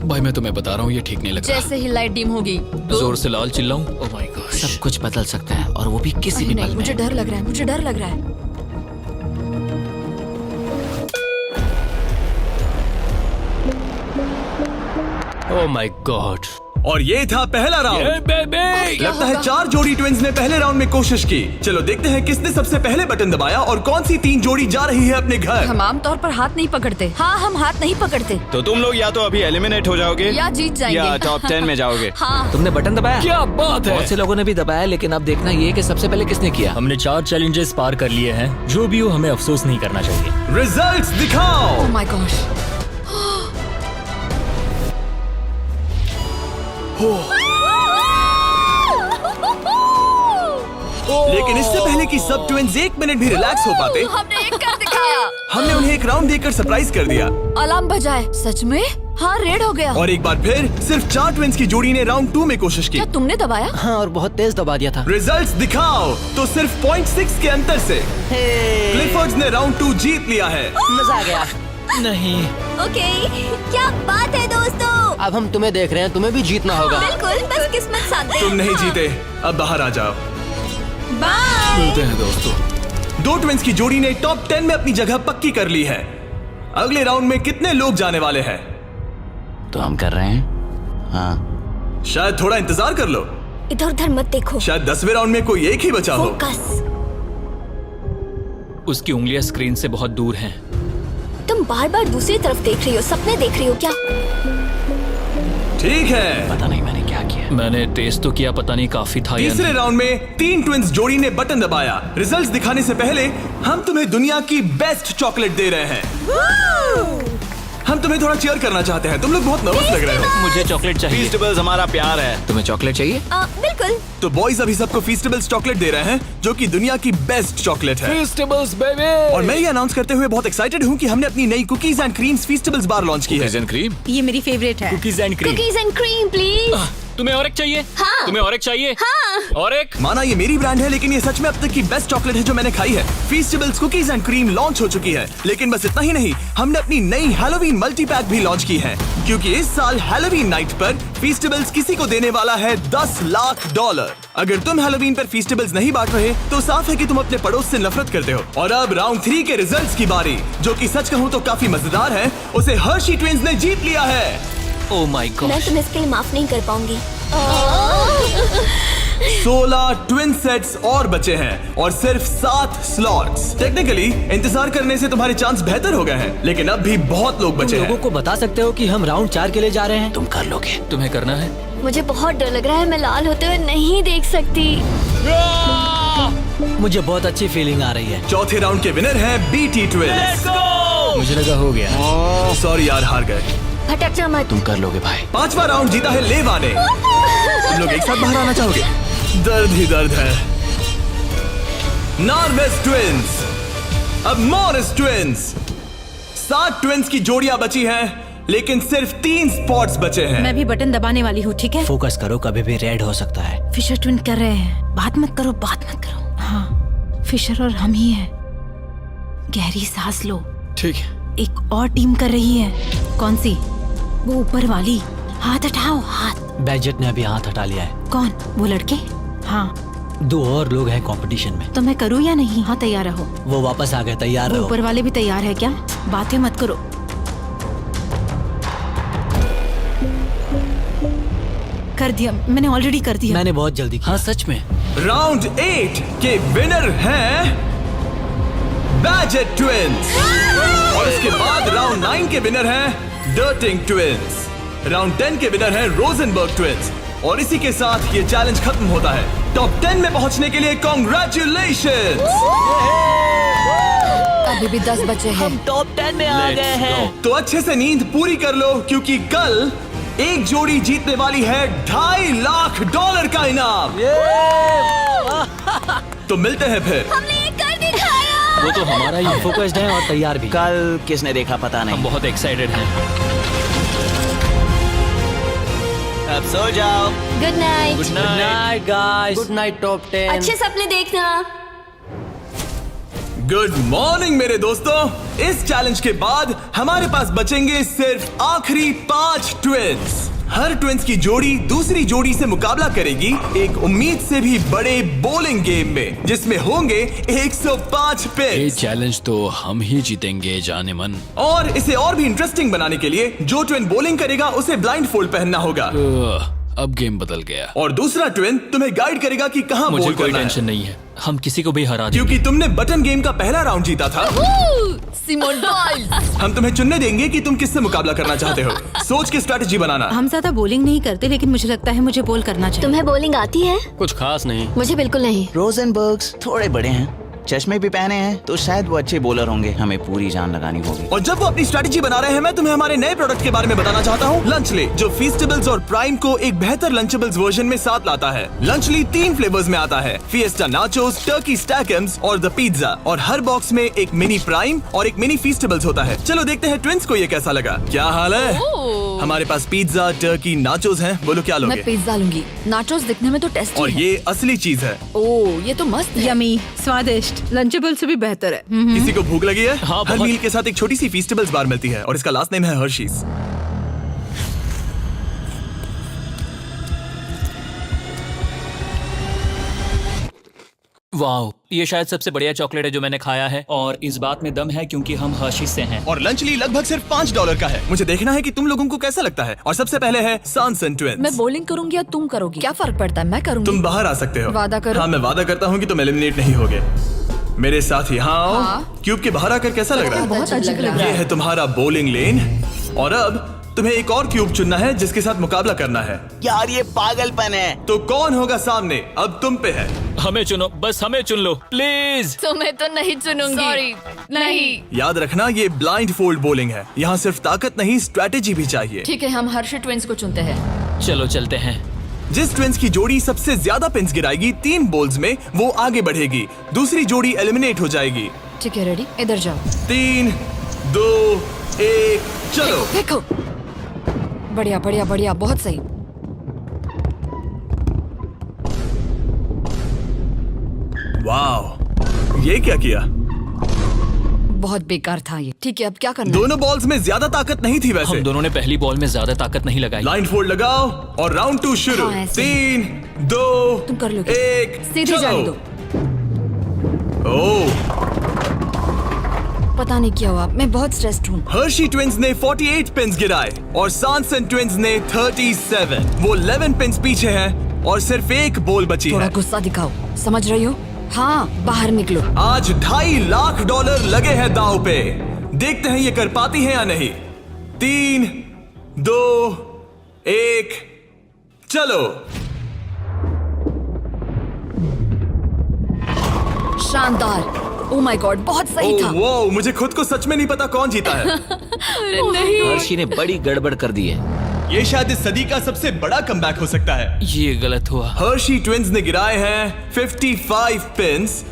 Speaker 3: भाई मैं तुम्हें बता रहा हूँ, ये ठीक नहीं लग रहा।
Speaker 5: जैसे ही लाइट डिम होगी
Speaker 3: जोर से लाल चिल्लाऊं? ओह माय गॉड।
Speaker 10: सब कुछ बदल सकता है, और वो भी किसी भी पल
Speaker 5: नहीं,
Speaker 10: में।
Speaker 5: मुझे डर लग रहा है। मुझे डर लग रहा है।
Speaker 9: ओह माय गॉड।
Speaker 1: और ये था पहला राउंड। लगता है 4 जोड़ी ट्विंस ने पहले राउंड में कोशिश की। चलो देखते हैं किसने सबसे पहले बटन दबाया और कौन सी 3 जोड़ी जा रही है अपने घर।
Speaker 5: हम आमतौर पर हाथ नहीं पकड़ते। हाँ, हम हाथ नहीं पकड़ते।
Speaker 7: तो तुम लोग या तो अभी एलिमिनेट हो जाओगे
Speaker 5: या जीत जाएंगे।
Speaker 7: या टॉप 10 में जाओगे।
Speaker 5: हाँ।
Speaker 10: तुमने बटन दबाया?
Speaker 3: क्या बात है।
Speaker 10: बहुत से लोगों ने भी दबाया, लेकिन अब देखना ये कि सबसे पहले किसने किया।
Speaker 3: हमने 4 चैलेंजेस पार कर लिए हैं। जो भी हो, हमें अफसोस नहीं करना चाहिए।
Speaker 1: रिजल्ट्स दिखाओ।
Speaker 5: ओह माय गॉश।
Speaker 1: लेकिन इससे पहले कि सब ट्विंस 1 मिनट भी रिलैक्स हो पाते,
Speaker 5: हमने एक कर दिखाया।
Speaker 1: हमने उन्हें एक राउंड देकर सरप्राइज कर दिया।
Speaker 5: अलार्म बजाए। सच में? हाँ, रेड हो गया।
Speaker 1: और एक बार फिर सिर्फ 4 ट्विंस की जोड़ी ने राउंड 2 में कोशिश की।
Speaker 5: क्या तुमने दबाया?
Speaker 9: हाँ, और बहुत तेज दबा दिया था।
Speaker 1: रिजल्ट्स दिखाओ तो सिर्फ 0.6 के अंतर से क्लिफर्ड्स ने राउंड 2 जीत लिया है।
Speaker 8: मजा आ गया।
Speaker 3: नहीं।
Speaker 4: ओके, क्या बात है दोस्तों।
Speaker 9: अब हम तुम्हें देख रहे हैं, तुम्हें भी जीतना होगा।
Speaker 4: बिल्कुल, बस किस्मत साथ दे।
Speaker 1: तुम नहीं जीते, अब बाहर आ जाओ।
Speaker 4: बाय।
Speaker 3: मिलते हैं दोस्तों।
Speaker 1: 2 ट्विंस की जोड़ी ने टॉप 10 में अपनी जगह पक्की कर ली है। अगले राउंड में कितने लोग जाने वाले हैं?
Speaker 6: तो हम कर रहे हैं। हाँ,
Speaker 1: शायद थोड़ा इंतजार कर लो।
Speaker 4: इधर उधर मत देखो।
Speaker 1: शायद 10वें राउंड में कोई एक ही बचा हो।
Speaker 4: फोकस।
Speaker 3: उसकी उंगलियां स्क्रीन से बहुत दूर हैं।
Speaker 4: तुम बार बार दूसरी तरफ देख रही हो, सपने देख रही हो क्या?
Speaker 1: ठीक है,
Speaker 6: पता नहीं मैंने क्या किया।
Speaker 3: मैंने टेस्ट तो किया, पता नहीं काफी था या
Speaker 1: तीसरे
Speaker 3: नहीं।
Speaker 1: राउंड में 3 ट्विंस जोड़ी ने बटन दबाया। रिजल्ट्स दिखाने से पहले हम तुम्हें दुनिया की बेस्ट चॉकलेट दे रहे हैं। हम तुम्हें थोड़ा चीयर करना चाहते हैं। तुम लोग बहुत नर्वस लग रहे हो।
Speaker 3: मुझे चॉकलेट चाहिए।
Speaker 7: फीस्टेबल्स हमारा प्यार है।
Speaker 10: तुम्हें चॉकलेट चाहिए?
Speaker 4: बिल्कुल।
Speaker 1: तो बॉयज अभी सबको फीस्टेबल्स चॉकलेट दे रहे हैं, जो कि दुनिया की बेस्ट चॉकलेट है।
Speaker 3: Festivals baby.
Speaker 1: और मैं ये अनाउंस करते हुए बहुत एक्साइटेड हूँ कि हमने अपनी नई cookies and creams Feastables bar launch की है।
Speaker 10: Cookies and cream?
Speaker 2: ये मेरी फेवरेट है।
Speaker 3: Cookies and cream.
Speaker 4: Cookies and cream please.
Speaker 3: तुम्हें और एक चाहिए?
Speaker 4: हाँ।
Speaker 3: तुम्हें और एक चाहिए?
Speaker 4: हाँ।
Speaker 3: और एक?
Speaker 1: माना ये मेरी ब्रांड है, लेकिन ये सच में अब तक की बेस्ट चॉकलेट है जो मैंने खाई है। फीस्टेबल्स कुकीज एंड क्रीम लॉन्च हो चुकी है, लेकिन बस इतना ही नहीं, हमने अपनी नई हैलोवीन मल्टी पैक भी लॉन्च की है, क्योंकि इस साल हैलोवीन नाइट पर फीस्टेबल्स किसी को देने वाला है $10 लाख। अगर तुम हैलोवीन पर फीस्टेबल्स नहीं बांट रहे तो साफ है कि तुम अपने पड़ोस से नफरत करते हो। और अब राउंड 3 के रिजल्ट्स की बारी, जो कि सच कहूँ तो काफी मजेदार है। उसे हर्शी ट्विंस ने जीत लिया है।
Speaker 3: ओह माय
Speaker 4: मैं
Speaker 3: गॉड।
Speaker 4: तुम्हें इसके लिए माफ नहीं कर पाऊंगी।
Speaker 1: 16 ट्विन सेट्स और बचे हैं और सिर्फ 7 स्लॉट्स। टेक्निकली इंतजार करने से तुम्हारे चांस बेहतर हो गए हैं, लेकिन अब भी बहुत लोग बचे
Speaker 8: लोगों
Speaker 1: हैं।
Speaker 8: को बता सकते हो कि हम राउंड 4 के लिए जा रहे हैं?
Speaker 6: तुम कर लोगे।
Speaker 3: तुम्हें करना है?
Speaker 4: मुझे बहुत डर लग रहा है, मैं लाल होते हुए नहीं देख सकती।
Speaker 8: मुझे बहुत अच्छी फीलिंग आ रही है।
Speaker 1: चौथे राउंड के विनर हैं बीटी ट्विंस।
Speaker 3: मुझे लगा हो गया।
Speaker 1: सॉरी यार, हार गए।
Speaker 4: भटकना मत।
Speaker 6: तुम कर लोगे भाई।
Speaker 1: 5वां राउंड जीता है लेवा ने। तुम लोग एक साथ बाहर आना चाहोगे? दर्द ही दर्द है। नॉर्वेस ट्विंस, अब मॉरिस ट्विंस। 7 ट्विंस की जोड़ियां बची हैं, लेकिन सिर्फ 3 स्पॉट्स बचे हैं।
Speaker 2: मैं भी बटन दबाने वाली हूँ, ठीक है?
Speaker 8: फोकस करो, कभी भी रेड हो सकता है।
Speaker 2: फिशर ट्विन कर रहे हैं। बात मत करो, बात मत करो। हाँ, फिशर और हम ही हैं। गहरी सांस लो।
Speaker 3: ठीक है।
Speaker 2: एक और टीम कर रही है। कौन सी? वो ऊपर वाली। हाथ हटाओ, हाथ।
Speaker 8: बैजेट ने अभी हाथ हटा लिया है।
Speaker 2: कौन? वो लड़के? हाँ।
Speaker 8: 2 और लोग हैं कंपटीशन में।
Speaker 2: तो मैं करूँ या नहीं? हाँ, तैयार रहो।
Speaker 8: वो वापस आ गए, तैयार
Speaker 2: वो
Speaker 8: रहो।
Speaker 2: ऊपर वाले भी तैयार है क्या? बातें मत करो। कर दिया, मैंने ऑलरेडी कर दिया।
Speaker 8: मैंने बहुत जल्दी किया।
Speaker 3: हाँ सच में।
Speaker 1: राउंड 8 के विनर हैं बैजेट ट्विंस। और इसके बाद राउंड 9 के विनर हैं डर्टिंग ट्विंस। राउंड 10 के विनर हैं रोजनबर्ग ट्विंस। और इसी के साथ ये चैलेंज खत्म होता है। टॉप 10 में पहुंचने के लिए कांग्रेचुलेशंस।
Speaker 5: अभी भी 10 बचे हैं।
Speaker 8: हम टॉप 10 में आ गए हैं।
Speaker 1: तो अच्छे से नींद पूरी कर लो, क्योंकि कल एक जोड़ी जीतने वाली है $2.5 लाख का इनाम। तो मिलते हैं फिर।
Speaker 4: हमने ये कर दिखाया।
Speaker 3: वो तो हमारा ही है।
Speaker 8: फोकस्ड हैं और तैयार भी।
Speaker 6: कल किसने देखा पता
Speaker 3: हम
Speaker 6: नहीं।
Speaker 3: बहुत एक्साइटेड हैं।
Speaker 6: अब सो जाओ।
Speaker 4: Good night.
Speaker 3: Good night
Speaker 8: guys.
Speaker 9: Good night top 10।
Speaker 4: अच्छे सपने देखना।
Speaker 1: गुड मॉर्निंग मेरे दोस्तों। इस चैलेंज के बाद हमारे पास बचेंगे सिर्फ आखिरी 5 ट्विंस। हर ट्विंस की जोड़ी दूसरी जोड़ी से मुकाबला करेगी एक उम्मीद से भी बड़े बॉलिंग गेम में, जिसमें होंगे 105
Speaker 3: ये
Speaker 1: पिन्स।
Speaker 3: चैलेंज तो हम ही जीतेंगे जाने मन।
Speaker 1: और इसे और भी इंटरेस्टिंग बनाने के लिए जो ट्विन बॉलिंग करेगा उसे ब्लाइंड फोल्ड पहनना होगा।
Speaker 3: अब गेम बदल गया।
Speaker 1: और दूसरा ट्विन तुम्हें गाइड करेगा कि कहां
Speaker 3: मुझे
Speaker 1: बॉल
Speaker 3: कोई
Speaker 1: करना
Speaker 3: टेंशन
Speaker 1: है,
Speaker 3: नहीं है। हम किसी को भी हरा देंगे।
Speaker 1: क्योंकि तुमने बटन गेम का पहला राउंड जीता था।
Speaker 5: Simone Biles.
Speaker 1: हम तुम्हें चुनने देंगे कि तुम किससे मुकाबला करना चाहते हो। सोच के स्ट्रेटेजी बनाना।
Speaker 2: हम ज्यादा बॉलिंग नहीं करते, लेकिन मुझे लगता है मुझे बॉल करना चाहिए।
Speaker 4: तुम्हें बॉलिंग आती है?
Speaker 9: कुछ खास नहीं।
Speaker 4: मुझे बिल्कुल नहीं।
Speaker 6: रोजनबर्ग्स थोड़े बड़े हैं। चश्मे भी पहने हैं तो शायद वो अच्छे बॉलर होंगे। हमें पूरी जान लगानी होगी।
Speaker 1: और जब वो अपनी स्ट्रेटेजी बना रहे हैं, मैं तुम्हें हमारे नए प्रोडक्ट के बारे में बताना चाहता हूँ, लंचली, जो फीस्टेबल्स और प्राइम को एक बेहतर लंचेबल्स वर्जन में साथ लाता है। लंचली 3 फ्लेवर्स में आता है, फिएस्टा नाचोस, टर्की स्टैकम्स और द पिज्जा। और हर बॉक्स में एक मिनी प्राइम और एक मिनी फीस्टेबल्स होता है। चलो देखते हैं ट्विंस को ये कैसा लगा। क्या हाल है? हमारे पास पिज्जा, टर्की, नाचोस हैं। बोलो क्या लोगे?
Speaker 5: मैं पिज्जा लूंगी। नाचोस दिखने में तो टेस्टी
Speaker 1: और
Speaker 5: है।
Speaker 1: ये असली चीज है।
Speaker 5: ओह, ये तो मस्त है।
Speaker 2: यमी, स्वादिष्ट, लंचेबल से भी बेहतर है।
Speaker 1: किसी को भूख लगी है?
Speaker 3: हाँ,
Speaker 1: हर
Speaker 3: बहुत।
Speaker 1: मील के साथ एक छोटी सी फीस्टेबल्स बार मिलती है और इसका लास्ट नेम है हर्शीज।
Speaker 3: वाओ, ये शायद सबसे बढ़िया चॉकलेट है जो मैंने खाया है, और इस बात में दम है क्योंकि हम हर्शीज से हैं।
Speaker 1: और लंचली लगभग सिर्फ $5 का है। मुझे देखना है कि तुम लोगों को कैसा लगता है। और सबसे पहले है सांसन ट्विंस।
Speaker 5: मैं बॉलिंग करूंगी या तुम करोगी? क्या फर्क पड़ता है? मैं करूंगी।
Speaker 1: तुम बाहर आ सकते हो।
Speaker 5: वादा करो।
Speaker 1: हाँ, मैं वादा करता हूँ कि तुम एलिमिनेट नहीं होगे। मेरे साथ यहाँ आओ।
Speaker 5: हाँ।
Speaker 1: क्यूब के बाहर आकर कैसा लग रहा है?
Speaker 5: बहुत अजीब लग रहा
Speaker 1: ये
Speaker 5: है।
Speaker 1: है तुम्हारा बॉलिंग लेन। और अब तुम्हें एक और क्यूब चुनना है जिसके साथ मुकाबला करना है।
Speaker 6: यार ये पागलपन है।
Speaker 1: तो कौन होगा सामने? अब तुम पे है।
Speaker 3: हमें चुनो, बस हमें चुन लो प्लीज।
Speaker 5: तुम्हें तो नहीं चुनूंगी। सॉरी, नहीं।
Speaker 1: याद रखना, ये ब्लाइंड फोल्ड बॉलिंग है। यहाँ सिर्फ ताकत नहीं, स्ट्रेटेजी भी चाहिए।
Speaker 5: ठीक है, हम हर्षी ट्विंस को चुनते हैं।
Speaker 3: चलो चलते हैं।
Speaker 1: जिस ट्विंस की जोड़ी सबसे ज्यादा पिन्स गिराएगी 3 बॉल्स में, वो आगे बढ़ेगी। दूसरी जोड़ी एलिमिनेट हो जाएगी।
Speaker 5: ठीक है, रेडी? इधर जाओ।
Speaker 1: 3, 2, 1, चलो।
Speaker 5: देखो, बढ़िया बढ़िया बढ़िया, बहुत सही।
Speaker 1: वाह, ये क्या किया?
Speaker 5: बहुत बेकार था ये। ठीक है, अब क्या करना है?
Speaker 1: दोनों बॉल्स में ज्यादा ताकत नहीं थी वैसे।
Speaker 3: हम दोनों ने पहली बॉल में ज्यादा ताकत नहीं लगाई।
Speaker 1: लाइन फोल्ड लगाओ और राउंड 2 शुरू।
Speaker 5: हाँ, ऐसे।
Speaker 1: 3, 2,
Speaker 5: तुम कर लोगे।
Speaker 1: 1,
Speaker 5: सीधे जाने दो।
Speaker 1: ओह,
Speaker 5: पता नहीं क्या हुआ, मैं बहुत स्ट्रेस्ड हूँ।
Speaker 1: हर्शी ट्विंस ने 48 पिन्स गिराए और सांसन ट्विंस ने 37। वो 11 पिन्स पीछे हैं और सिर्फ एक बॉल बची
Speaker 5: थोड़ा
Speaker 1: है।
Speaker 5: गुस्सा दिखाओ, समझ रही हो? हाँ, बाहर निकलो।
Speaker 1: आज $2.5 लाख लगे हैं दांव पे। देखते हैं ये कर पाती है या नहीं। 3, 2, 1, चलो।
Speaker 5: शानदार। ओह माय गॉड, बहुत सही था।
Speaker 1: वो मुझे खुद को सच में नहीं पता कौन जीता है।
Speaker 5: नहीं।
Speaker 10: हर्षी ने बड़ी गड़बड़ कर दी है।
Speaker 1: ये शायद इस सदी का सबसे बड़ा कमबैक हो सकता है।
Speaker 3: ये गलत हुआ।
Speaker 1: हर्शी ट्विंस ने गिराए हैं 55 पिन्स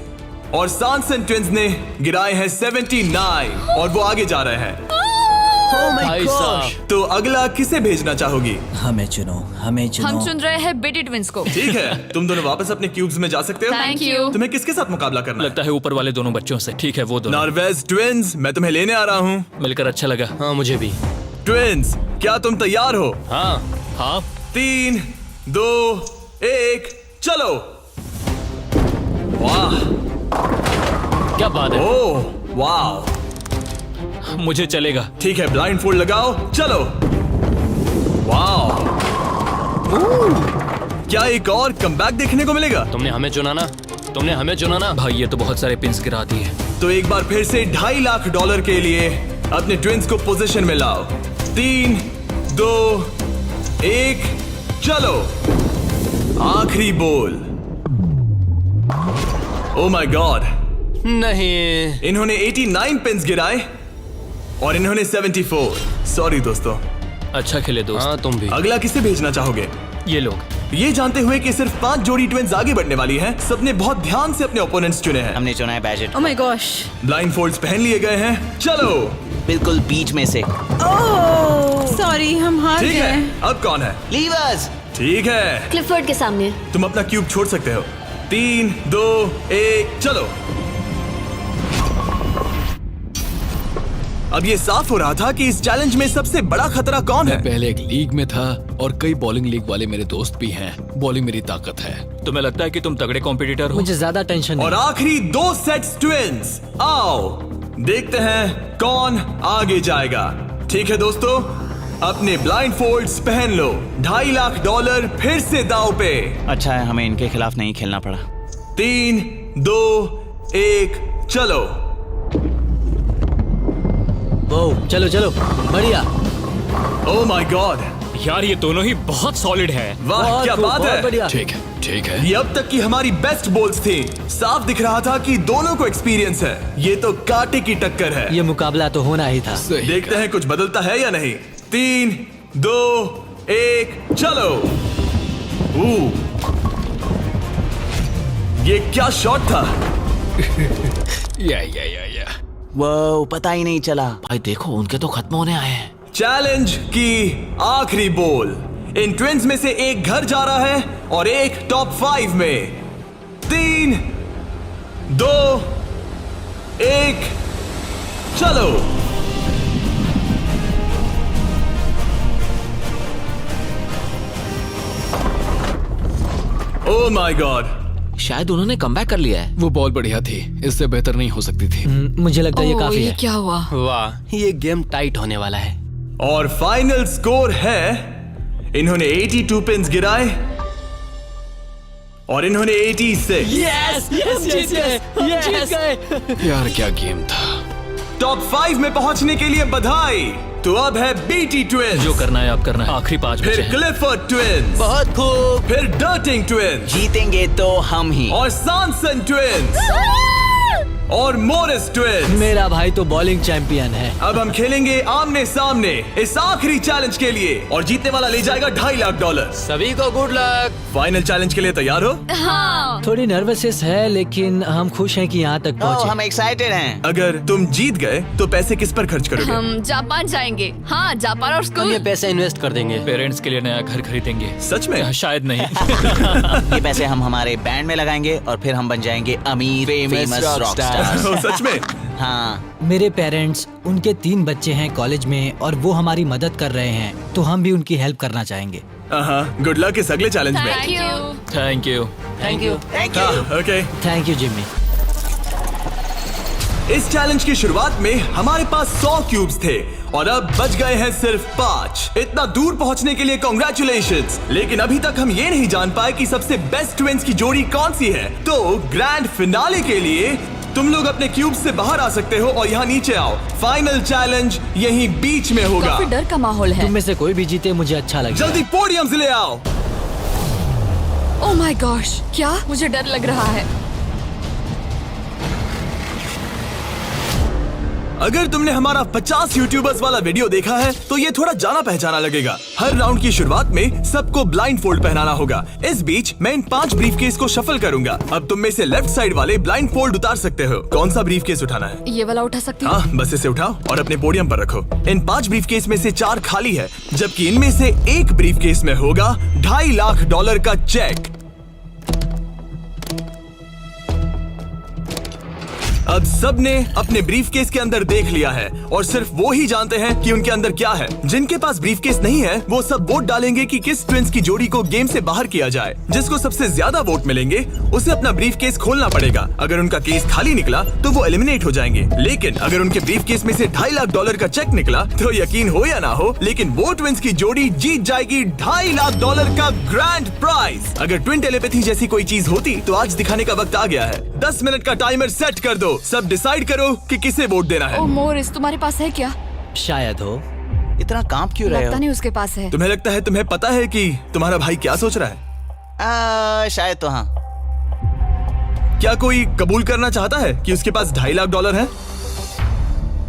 Speaker 1: और सांसन ट्विंस ने गिराए हैं 79 और वो आगे जा रहे हैं।
Speaker 3: भाई साहब,
Speaker 1: तो अगला किसे भेजना चाहोगी?
Speaker 8: हमें चुनो, हमें चुनो।
Speaker 5: हम चुन रहे हैं बेटी ट्विंस को।
Speaker 1: ठीक है, तुम दोनों वापस अपने क्यूब्स में जा सकते हो।
Speaker 5: Thank you.
Speaker 1: तुम्हें किसके साथ मुकाबला करना है?
Speaker 3: लगता है ऊपर वाले दोनों बच्चों से। ठीक है, वो दोनों।
Speaker 1: नॉर्वेज ट्विंस, मैं तुम्हें लेने आ रहा हूँ।
Speaker 3: मिलकर अच्छा लगा।
Speaker 9: हाँ, मुझे भी।
Speaker 1: ट्विंस, क्या तुम तैयार हो?
Speaker 9: हाँ।
Speaker 3: हाँ,
Speaker 1: 3, 2, 1, चलो। वाह,
Speaker 3: क्या बात है।
Speaker 1: ओह, वाह।
Speaker 3: मुझे चलेगा।
Speaker 1: ठीक है, ब्लाइंड फोल्ड लगाओ, चलो। वाह, क्या एक और कमबैक देखने को मिलेगा?
Speaker 9: तुमने हमें चुना ना, तुमने हमें चुना ना।
Speaker 3: भाई ये तो बहुत सारे पिन्स गिरा दिए।
Speaker 1: तो एक बार फिर से $2.5 लाख के लिए अपने ट्विंस को पोजीशन में लाओ। 3, 2, 1, चलो। आखिरी बॉल। ओ माय गॉड,
Speaker 9: नहीं।
Speaker 1: इन्होंने 89 पिन्स गिराए और इन्होंने 74। सॉरी दोस्तों।
Speaker 3: अच्छा खेले दोस्त।
Speaker 9: हाँ, तुम भी।
Speaker 1: अगला किसे भेजना चाहोगे?
Speaker 3: ये लोग।
Speaker 1: ये जानते हुए कि सिर्फ 5 जोड़ी ट्विंस आगे बढ़ने वाली हैं, सबने बहुत ध्यान से अपने ओपोनेंट्स चुने हैं।
Speaker 6: हमने चुना है budget.
Speaker 2: Oh my gosh.
Speaker 1: Blindfolds पहन लिए गए हैं। चलो।
Speaker 6: बिल्कुल बीच में से।
Speaker 2: ओह, सॉरी, हम हार
Speaker 1: ठीक है,
Speaker 2: गए।
Speaker 1: अब कौन है?
Speaker 6: लीवर्स।
Speaker 1: ठीक है,
Speaker 4: क्लिफर्ड के सामने।
Speaker 1: तुम अपना क्यूब छोड़ सकते हो। 3, 2, 1, चलो। अब ये साफ हो रहा था कि इस चैलेंज में सबसे बड़ा खतरा कौन है।
Speaker 11: पहले एक लीग में था और कई बॉलिंग लीग वाले मेरे दोस्त भी हैं। बॉलिंग मेरी ताकत है।
Speaker 3: तुम्हें लगता है कि तुम तगड़े कॉम्पिटिटर हो?
Speaker 8: मुझे ज्यादा टेंशन
Speaker 1: और
Speaker 8: नहीं।
Speaker 1: आखिरी 2 सेट्स ट्विंस। आओ देखते हैं कौन आगे जाएगा। ठीक है दोस्तों, अपने ब्लाइंड फोल्ड्स पहन लो। $2.5 लाख फिर से दांव पे।
Speaker 6: अच्छा है हमें इनके खिलाफ नहीं खेलना पड़ा।
Speaker 1: 3, 2, 1, चलो।
Speaker 8: ओ, चलो चलो, बढ़िया।
Speaker 1: ओह माय गॉड,
Speaker 3: यार ये दोनों ही बहुत सॉलिड है।
Speaker 1: वाह क्या बात है।
Speaker 8: बढ़िया।
Speaker 11: ठीक है
Speaker 1: ये अब तक की हमारी बेस्ट बोल्स थी। साफ दिख रहा था कि दोनों को एक्सपीरियंस है। ये तो कांटे की टक्कर है।
Speaker 8: ये मुकाबला तो होना ही था।
Speaker 11: सही
Speaker 1: देखते हैं कुछ बदलता है या नहीं। 3, 2, 1 चलो। ये क्या शॉट था।
Speaker 11: या
Speaker 6: वो पता ही नहीं चला। भाई देखो उनके तो खत्म होने आए हैं।
Speaker 1: चैलेंज की आखिरी बॉल। इन ट्विंस में से एक घर जा रहा है और एक टॉप 5 में। 3, 2, 1 चलो। ओह माय गॉड।
Speaker 6: शायद उन्होंने कमबैक कर लिया है।
Speaker 11: वो बॉल बढ़िया थी, इससे बेहतर नहीं हो सकती थी।
Speaker 8: मुझे लगता है ये काफी
Speaker 5: ये
Speaker 8: है।
Speaker 5: क्या हुआ?
Speaker 9: वाह, ये गेम टाइट होने वाला है।
Speaker 1: और फाइनल स्कोर है, इन्होंने 82 पिन्स गिराए और इन्होंने 86।
Speaker 11: यार क्या गेम था।
Speaker 1: टॉप 5 में पहुंचने के लिए बधाई। तो अब है बीटी ट्विंस,
Speaker 3: जो करना है आप करना है। आखिरी 5 बचे
Speaker 1: फिर
Speaker 3: हैं।
Speaker 1: क्लिफर्ड ट्विंस,
Speaker 6: बहुत खूब।
Speaker 1: फिर डर्टिंग ट्विंस
Speaker 6: जीतेंगे तो हम ही।
Speaker 1: और सॉनसन ट्विंस और मोरिस ट्विंस।
Speaker 8: मेरा भाई तो बॉलिंग चैंपियन है।
Speaker 1: अब हम खेलेंगे आमने सामने इस आखिरी चैलेंज के लिए और जीतने वाला ले जाएगा $2.5 लाख।
Speaker 9: सभी को गुड लक।
Speaker 1: फाइनल चैलेंज के लिए तैयार हो?
Speaker 5: हाँ।
Speaker 8: थोड़ी नर्वसनेस है लेकिन हम खुश हैं कि यहाँ तक पहुँचे।
Speaker 6: हम एक्साइटेड हैं।
Speaker 1: अगर तुम जीत गए तो पैसे किस पर खर्च करोगे?
Speaker 5: हम जापान जाएंगे। हाँ, जापान और
Speaker 9: हम
Speaker 5: स्कूल।
Speaker 9: ये पैसे इन्वेस्ट कर देंगे।
Speaker 3: पेरेंट्स के लिए नया घर खरीदेंगे।
Speaker 1: सच में?
Speaker 3: शायद नहीं।
Speaker 6: ये पैसे हम हमारे बैंड में लगाएंगे और फिर हम बन जाएंगे अमीर फेमस रॉकस्टार्स।
Speaker 1: ओ, सच में?
Speaker 6: हाँ।
Speaker 8: मेरे पेरेंट्स, उनके 3 बच्चे हैं कॉलेज में और वो हमारी मदद कर रहे हैं, तो हम भी उनकी हेल्प करना चाहेंगे।
Speaker 1: गुड लक इस अगले चैलेंज में।
Speaker 5: Thank you.
Speaker 3: Thank you.
Speaker 6: Thank you. Thank you.
Speaker 1: Okay.
Speaker 8: Thank you Jimmy.
Speaker 1: इस चैलेंज की शुरुआत में हमारे पास 100 क्यूब्स थे और अब बच गए हैं सिर्फ 5। इतना दूर पहुंचने के लिए कांग्रेचुलेशंस। लेकिन अभी तक हम ये नहीं जान पाए कि सबसे बेस्ट ट्विंस की जोड़ी कौन सी है। तो ग्रैंड फिनाले के लिए तुम लोग अपने क्यूब से बाहर आ सकते हो और यहाँ नीचे आओ। फाइनल चैलेंज यहीं बीच में होगा।
Speaker 5: काफी डर का माहौल है।
Speaker 8: तुम में से कोई भी जीते मुझे अच्छा लगेगा।
Speaker 1: जल्दी पोडियम से ले आओ।
Speaker 5: ओह माय गॉश, क्या? मुझे डर लग रहा है।
Speaker 1: अगर तुमने हमारा 50 यूट्यूबर्स वाला वीडियो देखा है तो ये थोड़ा जाना पहचाना लगेगा। हर राउंड की शुरुआत में सबको ब्लाइंड फोल्ड पहनाना होगा। इस बीच मैं इन 5 ब्रीफकेस को शफल करूंगा। अब तुम में से लेफ्ट साइड वाले ब्लाइंड फोल्ड उतार सकते हो। कौन सा ब्रीफकेस उठाना है?
Speaker 5: ये वाला उठा सकती हूँ?
Speaker 1: हाँ, बस इसे उठाओ और अपने पोडियम पर रखो। इन 5 ब्रीफकेस में से 4 खाली है, जबकि इनमें से एक ब्रीफकेस में होगा $2.5 लाख का चेक। अब सबने अपने ब्रीफकेस के अंदर देख लिया है और सिर्फ वो ही जानते हैं कि उनके अंदर क्या है। जिनके पास ब्रीफकेस नहीं है वो सब वोट डालेंगे कि किस ट्विंस की जोड़ी को गेम से बाहर किया जाए। जिसको सबसे ज्यादा वोट मिलेंगे उसे अपना ब्रीफकेस खोलना पड़ेगा। अगर उनका केस खाली निकला तो वो एलिमिनेट हो जाएंगे। लेकिन अगर उनके ब्रीफकेस में से $2.5 लाख का चेक निकला तो यकीन हो या ना हो, लेकिन वो ट्विंस की जोड़ी जीत जाएगी $2.5 लाख का ग्रैंड प्राइज। अगर ट्विन टेलीपैथी जैसी कोई चीज होती तो आज दिखाने का वक्त आ गया है। 10 मिनट का टाइमर सेट कर दो। सब डिसाइड करो कि किसे वोट देना है।
Speaker 5: ओह मोरिस, तुम्हारे पास है क्या?
Speaker 8: शायद हो।
Speaker 6: इतना कांप क्यों रहे
Speaker 5: लगता
Speaker 6: हो?
Speaker 5: नहीं उसके पास है।
Speaker 1: तुम्हें लगता है तुम्हें पता है कि तुम्हारा भाई क्या सोच रहा है?
Speaker 6: शायद तो हाँ।
Speaker 1: क्या कोई कबूल करना चाहता है कि उसके पास $2.5 लाख है?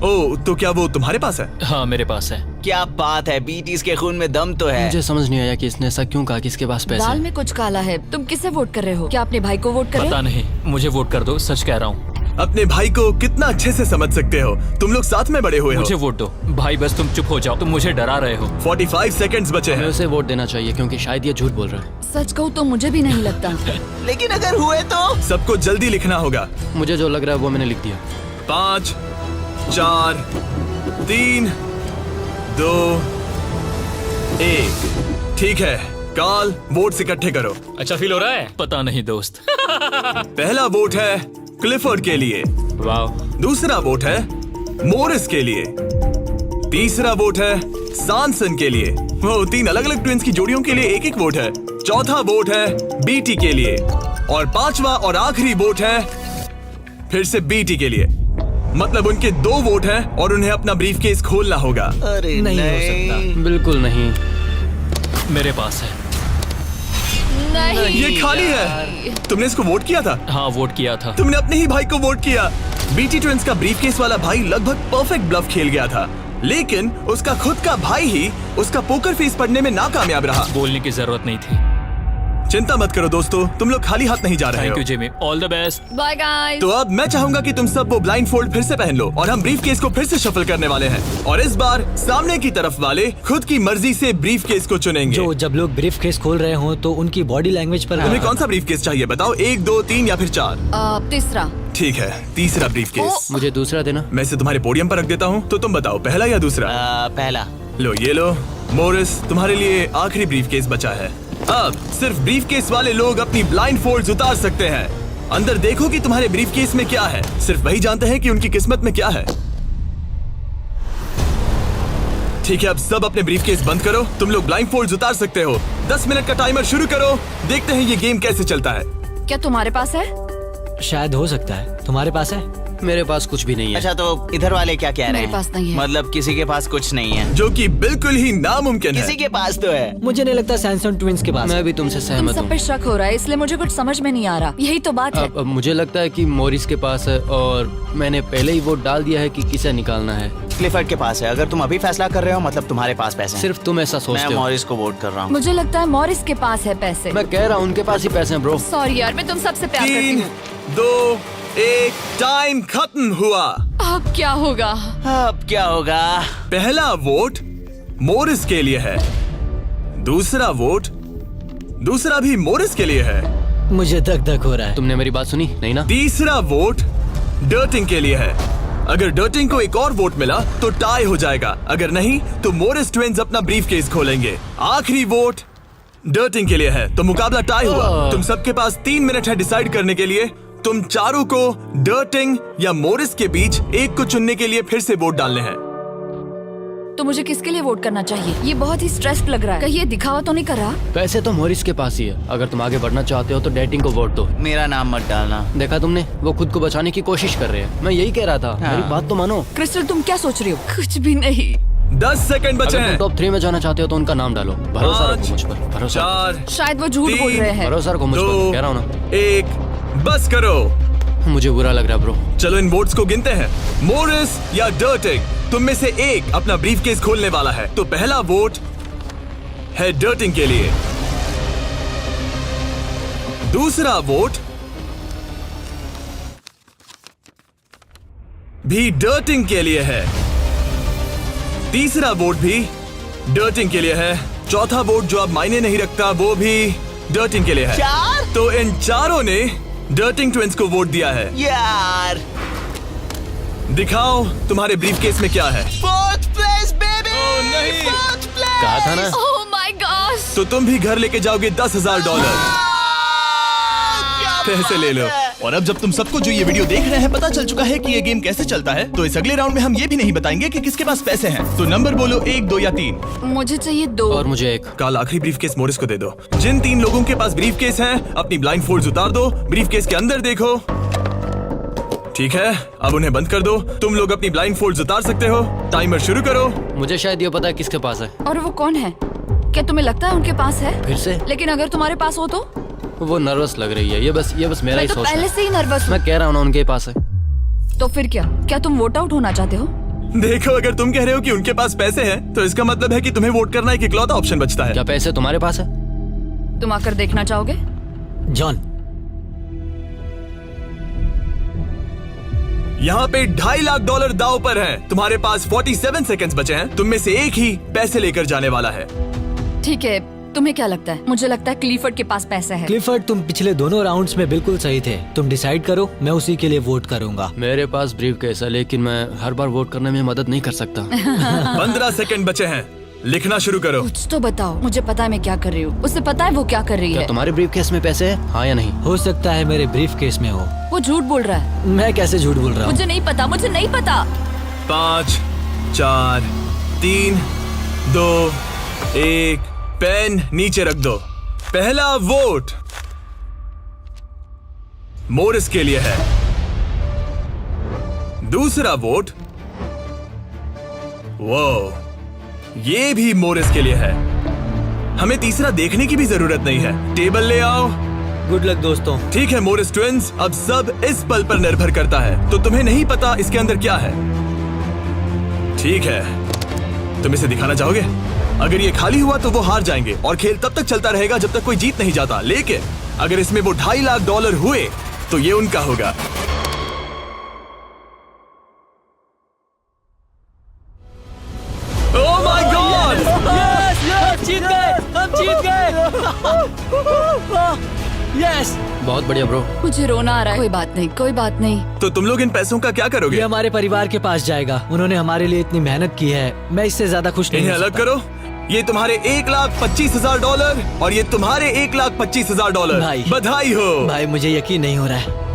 Speaker 1: ओह, तो क्या वो तुम्हारे पास है?
Speaker 3: हाँ, मेरे पास है।
Speaker 6: क्या बात है, बीटीज के खून में दम तो है।
Speaker 9: मुझे समझ नहीं आया कि इसने ऐसा क्यों कहा कि इसके पास पैसे
Speaker 5: दाल
Speaker 9: हैं।
Speaker 5: में कुछ काला है। तुम किसे वोट कर रहे हो? क्या अपने भाई को वोट कर रहे
Speaker 3: पता
Speaker 5: हो?
Speaker 3: नहीं, मुझे वोट कर दो, सच कह रहा हूँ।
Speaker 1: अपने भाई को कितना अच्छे से समझ सकते हो। तुम लोग साथ में बड़े हुए
Speaker 3: मुझे
Speaker 1: हो।
Speaker 3: वोट दो भाई, बस तुम चुप हो जाओ। तुम मुझे डरा रहे हो।
Speaker 1: 45 सेकंड्स बचे
Speaker 9: हमें
Speaker 1: हैं।
Speaker 9: उसे वोट देना चाहिए क्योंकि शायद ये झूठ बोल रहा है।
Speaker 5: सच कहूँ तो मुझे भी नहीं लगता।
Speaker 6: लेकिन अगर हुए तो?
Speaker 1: सबको जल्दी लिखना होगा।
Speaker 9: मुझे जो लग रहा है वो मैंने लिख दिया।
Speaker 1: 5, 4, 3, 2, 1। ठीक है, कॉल वोट्स इकट्ठे करो।
Speaker 3: अच्छा फील हो रहा है? पता नहीं दोस्त।
Speaker 1: पहला वोट है क्लिफर्ड के लिए।
Speaker 9: वाह।
Speaker 1: दूसरा वोट है मोरिस के लिए। तीसरा वोट है सॉनसन के लिए। वो 3 अलग अलग ट्विंस की जोड़ियों के लिए एक वोट है। चौथा वोट है बीटी के लिए और 5वां और आखिरी वोट है फिर से बीटी के लिए। मतलब उनके 2 वोट हैं और उन्हें अपना ब्रीफकेस खोलना होगा।
Speaker 6: अरे
Speaker 8: नहीं हो सकता।
Speaker 9: बिल्कुल नहीं।
Speaker 3: मेरे पास है।
Speaker 5: नहीं
Speaker 1: ये खाली है। तुमने इसको वोट किया था?
Speaker 3: हाँ, वोट किया था।
Speaker 1: तुमने अपने ही भाई को वोट किया। बीटी ट्विंस का ब्रीफकेस वाला भाई लगभग परफेक्ट ब्लफ खेल गया था, लेकिन उसका खुद का भाई ही उसका पोकर फेस पढ़ने में नाकामयाब रहा।
Speaker 3: बोलने की जरूरत नहीं थी।
Speaker 1: चिंता मत करो दोस्तों, तुम लोग खाली हाथ नहीं जा रहे
Speaker 3: थैंक
Speaker 1: हो।
Speaker 3: You Jimmy, all the best.
Speaker 5: Bye guys.
Speaker 1: तो अब मैं चाहूंगा कि तुम सब वो ब्लाइंड फोल्ड फिर से पहन लो और हम ब्रीफकेस को फिर से शफल करने वाले हैं। और इस बार सामने की तरफ वाले खुद की मर्जी से ब्रीफकेस को चुनेंगे।
Speaker 8: जो जब लोग ब्रीफ केस खोल रहे हो तो उनकी बॉडी लैंग्वेज पर
Speaker 1: तुम्हें कौन सा ब्रीफकेस चाहिए बताओ? 1, 2, 3 या फिर 4?
Speaker 5: तीसरा।
Speaker 1: ठीक है, तीसरा ब्रीफकेस।
Speaker 9: मुझे दूसरा देना।
Speaker 1: मैं इसे तुम्हारे पोडियम पर रख देता हूँ, तो तुम बताओ पहला या दूसरा?
Speaker 6: पहला।
Speaker 1: लो ये लो मोरिस, तुम्हारे लिए आखिरी ब्रीफकेस बचा है। अब सिर्फ ब्रीफकेस वाले लोग अपनी ब्लाइंड फोल्ड्स उतार सकते हैं। अंदर देखो कि तुम्हारे ब्रीफकेस में क्या है। सिर्फ वही जानते हैं कि उनकी किस्मत में क्या है। ठीक है, अब सब अपने ब्रीफकेस बंद करो। तुम लोग ब्लाइंड फोल्ड्स उतार सकते हो। 10 मिनट का टाइमर शुरू करो। देखते हैं ये गेम कैसे चलता है।
Speaker 5: क्या तुम्हारे पास है?
Speaker 8: शायद हो सकता है। तुम्हारे पास है?
Speaker 9: मेरे पास कुछ भी नहीं है।
Speaker 6: अच्छा, तो इधर वाले क्या कह रहे
Speaker 5: मेरे
Speaker 6: हैं?
Speaker 5: पास नहीं है।
Speaker 6: मतलब किसी के पास कुछ नहीं है?
Speaker 1: जो कि बिल्कुल ही नामुमकिन है।
Speaker 6: किसी के पास तो है।
Speaker 8: मुझे नहीं लगता सैमसंग ट्विंस के पास
Speaker 9: मैं
Speaker 8: है।
Speaker 9: भी तुमसे
Speaker 5: तुम
Speaker 9: सहमत
Speaker 5: सब
Speaker 9: हूँ।
Speaker 5: पे शक हो रहा है, इसलिए मुझे कुछ समझ में नहीं आ रहा। यही तो बात है।
Speaker 9: अब मुझे लगता है कि मॉरिस के पास है और मैंने पहले ही वोट डाल दिया है कि किसे निकालना है।
Speaker 6: क्लिफर्ड के पास है। अगर तुम अभी फैसला कर रहे हो मतलब तुम्हारे पास पैसे हैं।
Speaker 9: सिर्फ तुम ऐसा
Speaker 6: मैं
Speaker 9: सोचते हो।
Speaker 6: मॉरिस को वोट कर रहा हूँ।
Speaker 5: मुझे लगता है मॉरिस के पास है पैसे।
Speaker 9: मैं कह रहा हूँ उनके पास ही पैसे हैं ब्रो।
Speaker 5: सॉरी यार, मैं तुम सबसे प्यार करती
Speaker 1: 3,
Speaker 5: हूँ।
Speaker 1: 2, 1 टाइम खत्म हुआ।
Speaker 5: अब क्या होगा?
Speaker 6: अब क्या होगा?
Speaker 1: पहला वोट मोरिस के लिए है। दूसरा भी मोरिस के लिए है।
Speaker 8: मुझे धक धक हो रहा है।
Speaker 9: तुमने मेरी बात सुनी नहीं ना?
Speaker 1: तीसरा वोट डर्टिंग के लिए है। अगर डर्टिंग को एक और वोट मिला तो टाई हो जाएगा, अगर नहीं तो मोरिस ट्विंस अपना ब्रीफकेस खोलेंगे। आखिरी वोट डर्टिंग के लिए है, तो मुकाबला टाई हुआ। तुम सबके पास 3 मिनट है डिसाइड करने के लिए। तुम चारों को डर्टिंग या मोरिस के बीच एक को चुनने के लिए फिर से वोट डालने हैं।
Speaker 5: तो मुझे किसके लिए वोट करना चाहिए? ये बहुत ही स्ट्रेस्ड लग रहा है। कहीं ये दिखावा तो नहीं कर रहा?
Speaker 9: पैसे तो मॉरिस के पास ही है। अगर तुम आगे बढ़ना चाहते हो तो डेटिंग को वोट दो।
Speaker 6: मेरा नाम मत डालना।
Speaker 9: देखा तुमने, वो खुद को बचाने की कोशिश कर रहे हैं। मैं यही कह रहा था। मेरी बात तो मानो।
Speaker 5: क्रिस्टल, तुम क्या सोच रही हो? कुछ भी नहीं।
Speaker 1: 10 सेकंड बचे
Speaker 9: अगर
Speaker 1: हैं।
Speaker 9: तुम टॉप 3 में जाना चाहते हो तो उनका नाम डालो। भरोसा रखो मुझ पर। भरोसा
Speaker 1: 4,
Speaker 5: शायद वो झूठ बोल रहे हैं।
Speaker 9: भरोसा रखो मुझ पर। कह रहा हूँ ना।
Speaker 1: 1 बस करो।
Speaker 9: मुझे बुरा लग रहा है ब्रो।
Speaker 1: चलो इन वोट्स को गिनते हैं। मोरिस या डर्टिंग, तुम में से एक अपना ब्रीफकेस खोलने वाला है। तो पहला वोट है डर्टिंग के लिए। दूसरा वोट भी डर्टिंग के लिए है। तीसरा वोट भी डर्टिंग के लिए है। चौथा वोट जो अब मायने नहीं रखता वो भी डर्टिंग के लिए है।
Speaker 6: 4?
Speaker 1: तो इन चारों ने डर्टिंग ट्विंस को वोट दिया है।
Speaker 6: यार,
Speaker 1: दिखाओ तुम्हारे ब्रीफकेस में क्या है।
Speaker 6: Fourth place baby.
Speaker 1: नहीं।
Speaker 6: Fourth place.
Speaker 9: कहा था ना।
Speaker 5: Oh my God.
Speaker 1: तो तुम भी घर लेके जाओगे $10,000। पैसे ले लो। और अब जब तुम सबको जो ये वीडियो देख रहे हैं पता चल चुका है कि ये गेम कैसे चलता है, तो इस अगले राउंड में हम ये भी नहीं बताएंगे कि किसके पास पैसे हैं। तो नंबर बोलो 1, 2 या 3।
Speaker 5: मुझे चाहिए 2।
Speaker 9: और मुझे 1।
Speaker 1: कल आखिरी ब्रीफकेस मोरिस को दे दो। जिन 3 लोगों के पास ब्रीफकेस हैं, अपनी ब्लाइंड फोल्ड्स उतार दो। ब्रीफकेस के अंदर देखो। ठीक है, अब उन्हें बंद कर दो। तुम लोग अपनी ब्लाइंड फोल्ड्स उतार सकते हो। टाइमर शुरू करो।
Speaker 9: मुझे शायद ये पता है किसके पास है।
Speaker 5: और वो कौन है? क्या तुम्हें लगता है उनके पास है?
Speaker 9: फिर से
Speaker 5: लेकिन अगर तुम्हारे पास हो तो?
Speaker 9: वो नर्वस लग रही है। ये बस मेरा
Speaker 5: मैं
Speaker 9: ही
Speaker 5: तो
Speaker 9: सोच
Speaker 5: पहले
Speaker 9: है।
Speaker 5: से ही नर्वस हूँ।
Speaker 9: मैं कह रहा हूँ ना उनके पास है।
Speaker 5: तो फिर क्या तुम वोट आउट होना चाहते हो?
Speaker 1: देखो, अगर तुम कह रहे हो कि उनके पास पैसे हैं, तो इसका मतलब है कि तुम्हें वोट करना एक इकलौता ऑप्शन बचता है।
Speaker 9: क्या पैसे तुम्हारे पास है?
Speaker 5: तुम आकर देखना चाहोगे?
Speaker 8: जॉन,
Speaker 1: यहाँ पे $2.5 लाख दाव पर है। तुम्हारे पास 47 सेकंड्स बचे हैं। तुम में से एक ही पैसे लेकर जाने वाला है।
Speaker 5: ठीक है, तुम्हें क्या लगता है? मुझे लगता है क्लीफर्ड के पास पैसा है।
Speaker 8: क्लिफर्ड, तुम पिछले दोनों राउंड्स में बिल्कुल सही थे। तुम डिसाइड करो, मैं उसी के लिए वोट करूंगा।
Speaker 9: मेरे पास ब्रीफकेस है, लेकिन मैं हर बार वोट करने में मदद नहीं कर सकता।
Speaker 1: 15 सेकंड बचे हैं। लिखना शुरू करो।
Speaker 5: कुछ तो बताओ। मुझे पता है मैं क्या कर रही हूँ। उसे पता है वो क्या कर रही
Speaker 9: क्या
Speaker 5: है।
Speaker 9: तुम्हारे ब्रीफकेस में पैसे है? हाँ या नहीं?
Speaker 8: हो सकता है मेरे ब्रीफकेस में हो।
Speaker 5: वो झूठ बोल रहा है।
Speaker 8: मैं कैसे झूठ बोल रहा हूँ?
Speaker 5: मुझे नहीं पता। मुझे नहीं पता।
Speaker 1: 5, 4, 3, 2, 1 पेन नीचे रख दो। पहला वोट मोरिस के लिए है। दूसरा वोट ये भी मोरिस के लिए है। हमें तीसरा देखने की भी जरूरत नहीं है। टेबल ले आओ।
Speaker 8: गुड लक दोस्तों।
Speaker 1: ठीक है मोरिस ट्विंस, अब सब इस पल पर निर्भर करता है। तो तुम्हें नहीं पता इसके अंदर क्या है। ठीक है, तुम इसे दिखाना चाहोगे? अगर ये खाली हुआ तो वो हार जाएंगे और खेल तब तक चलता रहेगा जब तक कोई जीत नहीं जाता। लेकिन अगर इसमें वो $2.5 लाख हुए तो ये उनका होगा। ओह माय गॉड!
Speaker 8: जीत गए, हम जीत गए। यस।
Speaker 9: बहुत बढ़िया ब्रो।
Speaker 5: मुझे रोना आ रहा है। कोई बात नहीं, कोई बात नहीं।
Speaker 1: तो तुम लोग इन पैसों का क्या
Speaker 8: ये
Speaker 1: करोगे?
Speaker 8: हमारे परिवार के पास जाएगा। उन्होंने हमारे लिए इतनी मेहनत की है, मैं इससे ज्यादा खुश नहीं
Speaker 1: इन्हें
Speaker 8: हो
Speaker 1: अलग
Speaker 8: सकता।
Speaker 1: करो। ये तुम्हारे $1,25,000 और ये तुम्हारे $1,25,000।
Speaker 8: भाई।
Speaker 1: बधाई हो।
Speaker 8: भाई मुझे यकीन नहीं हो रहा है।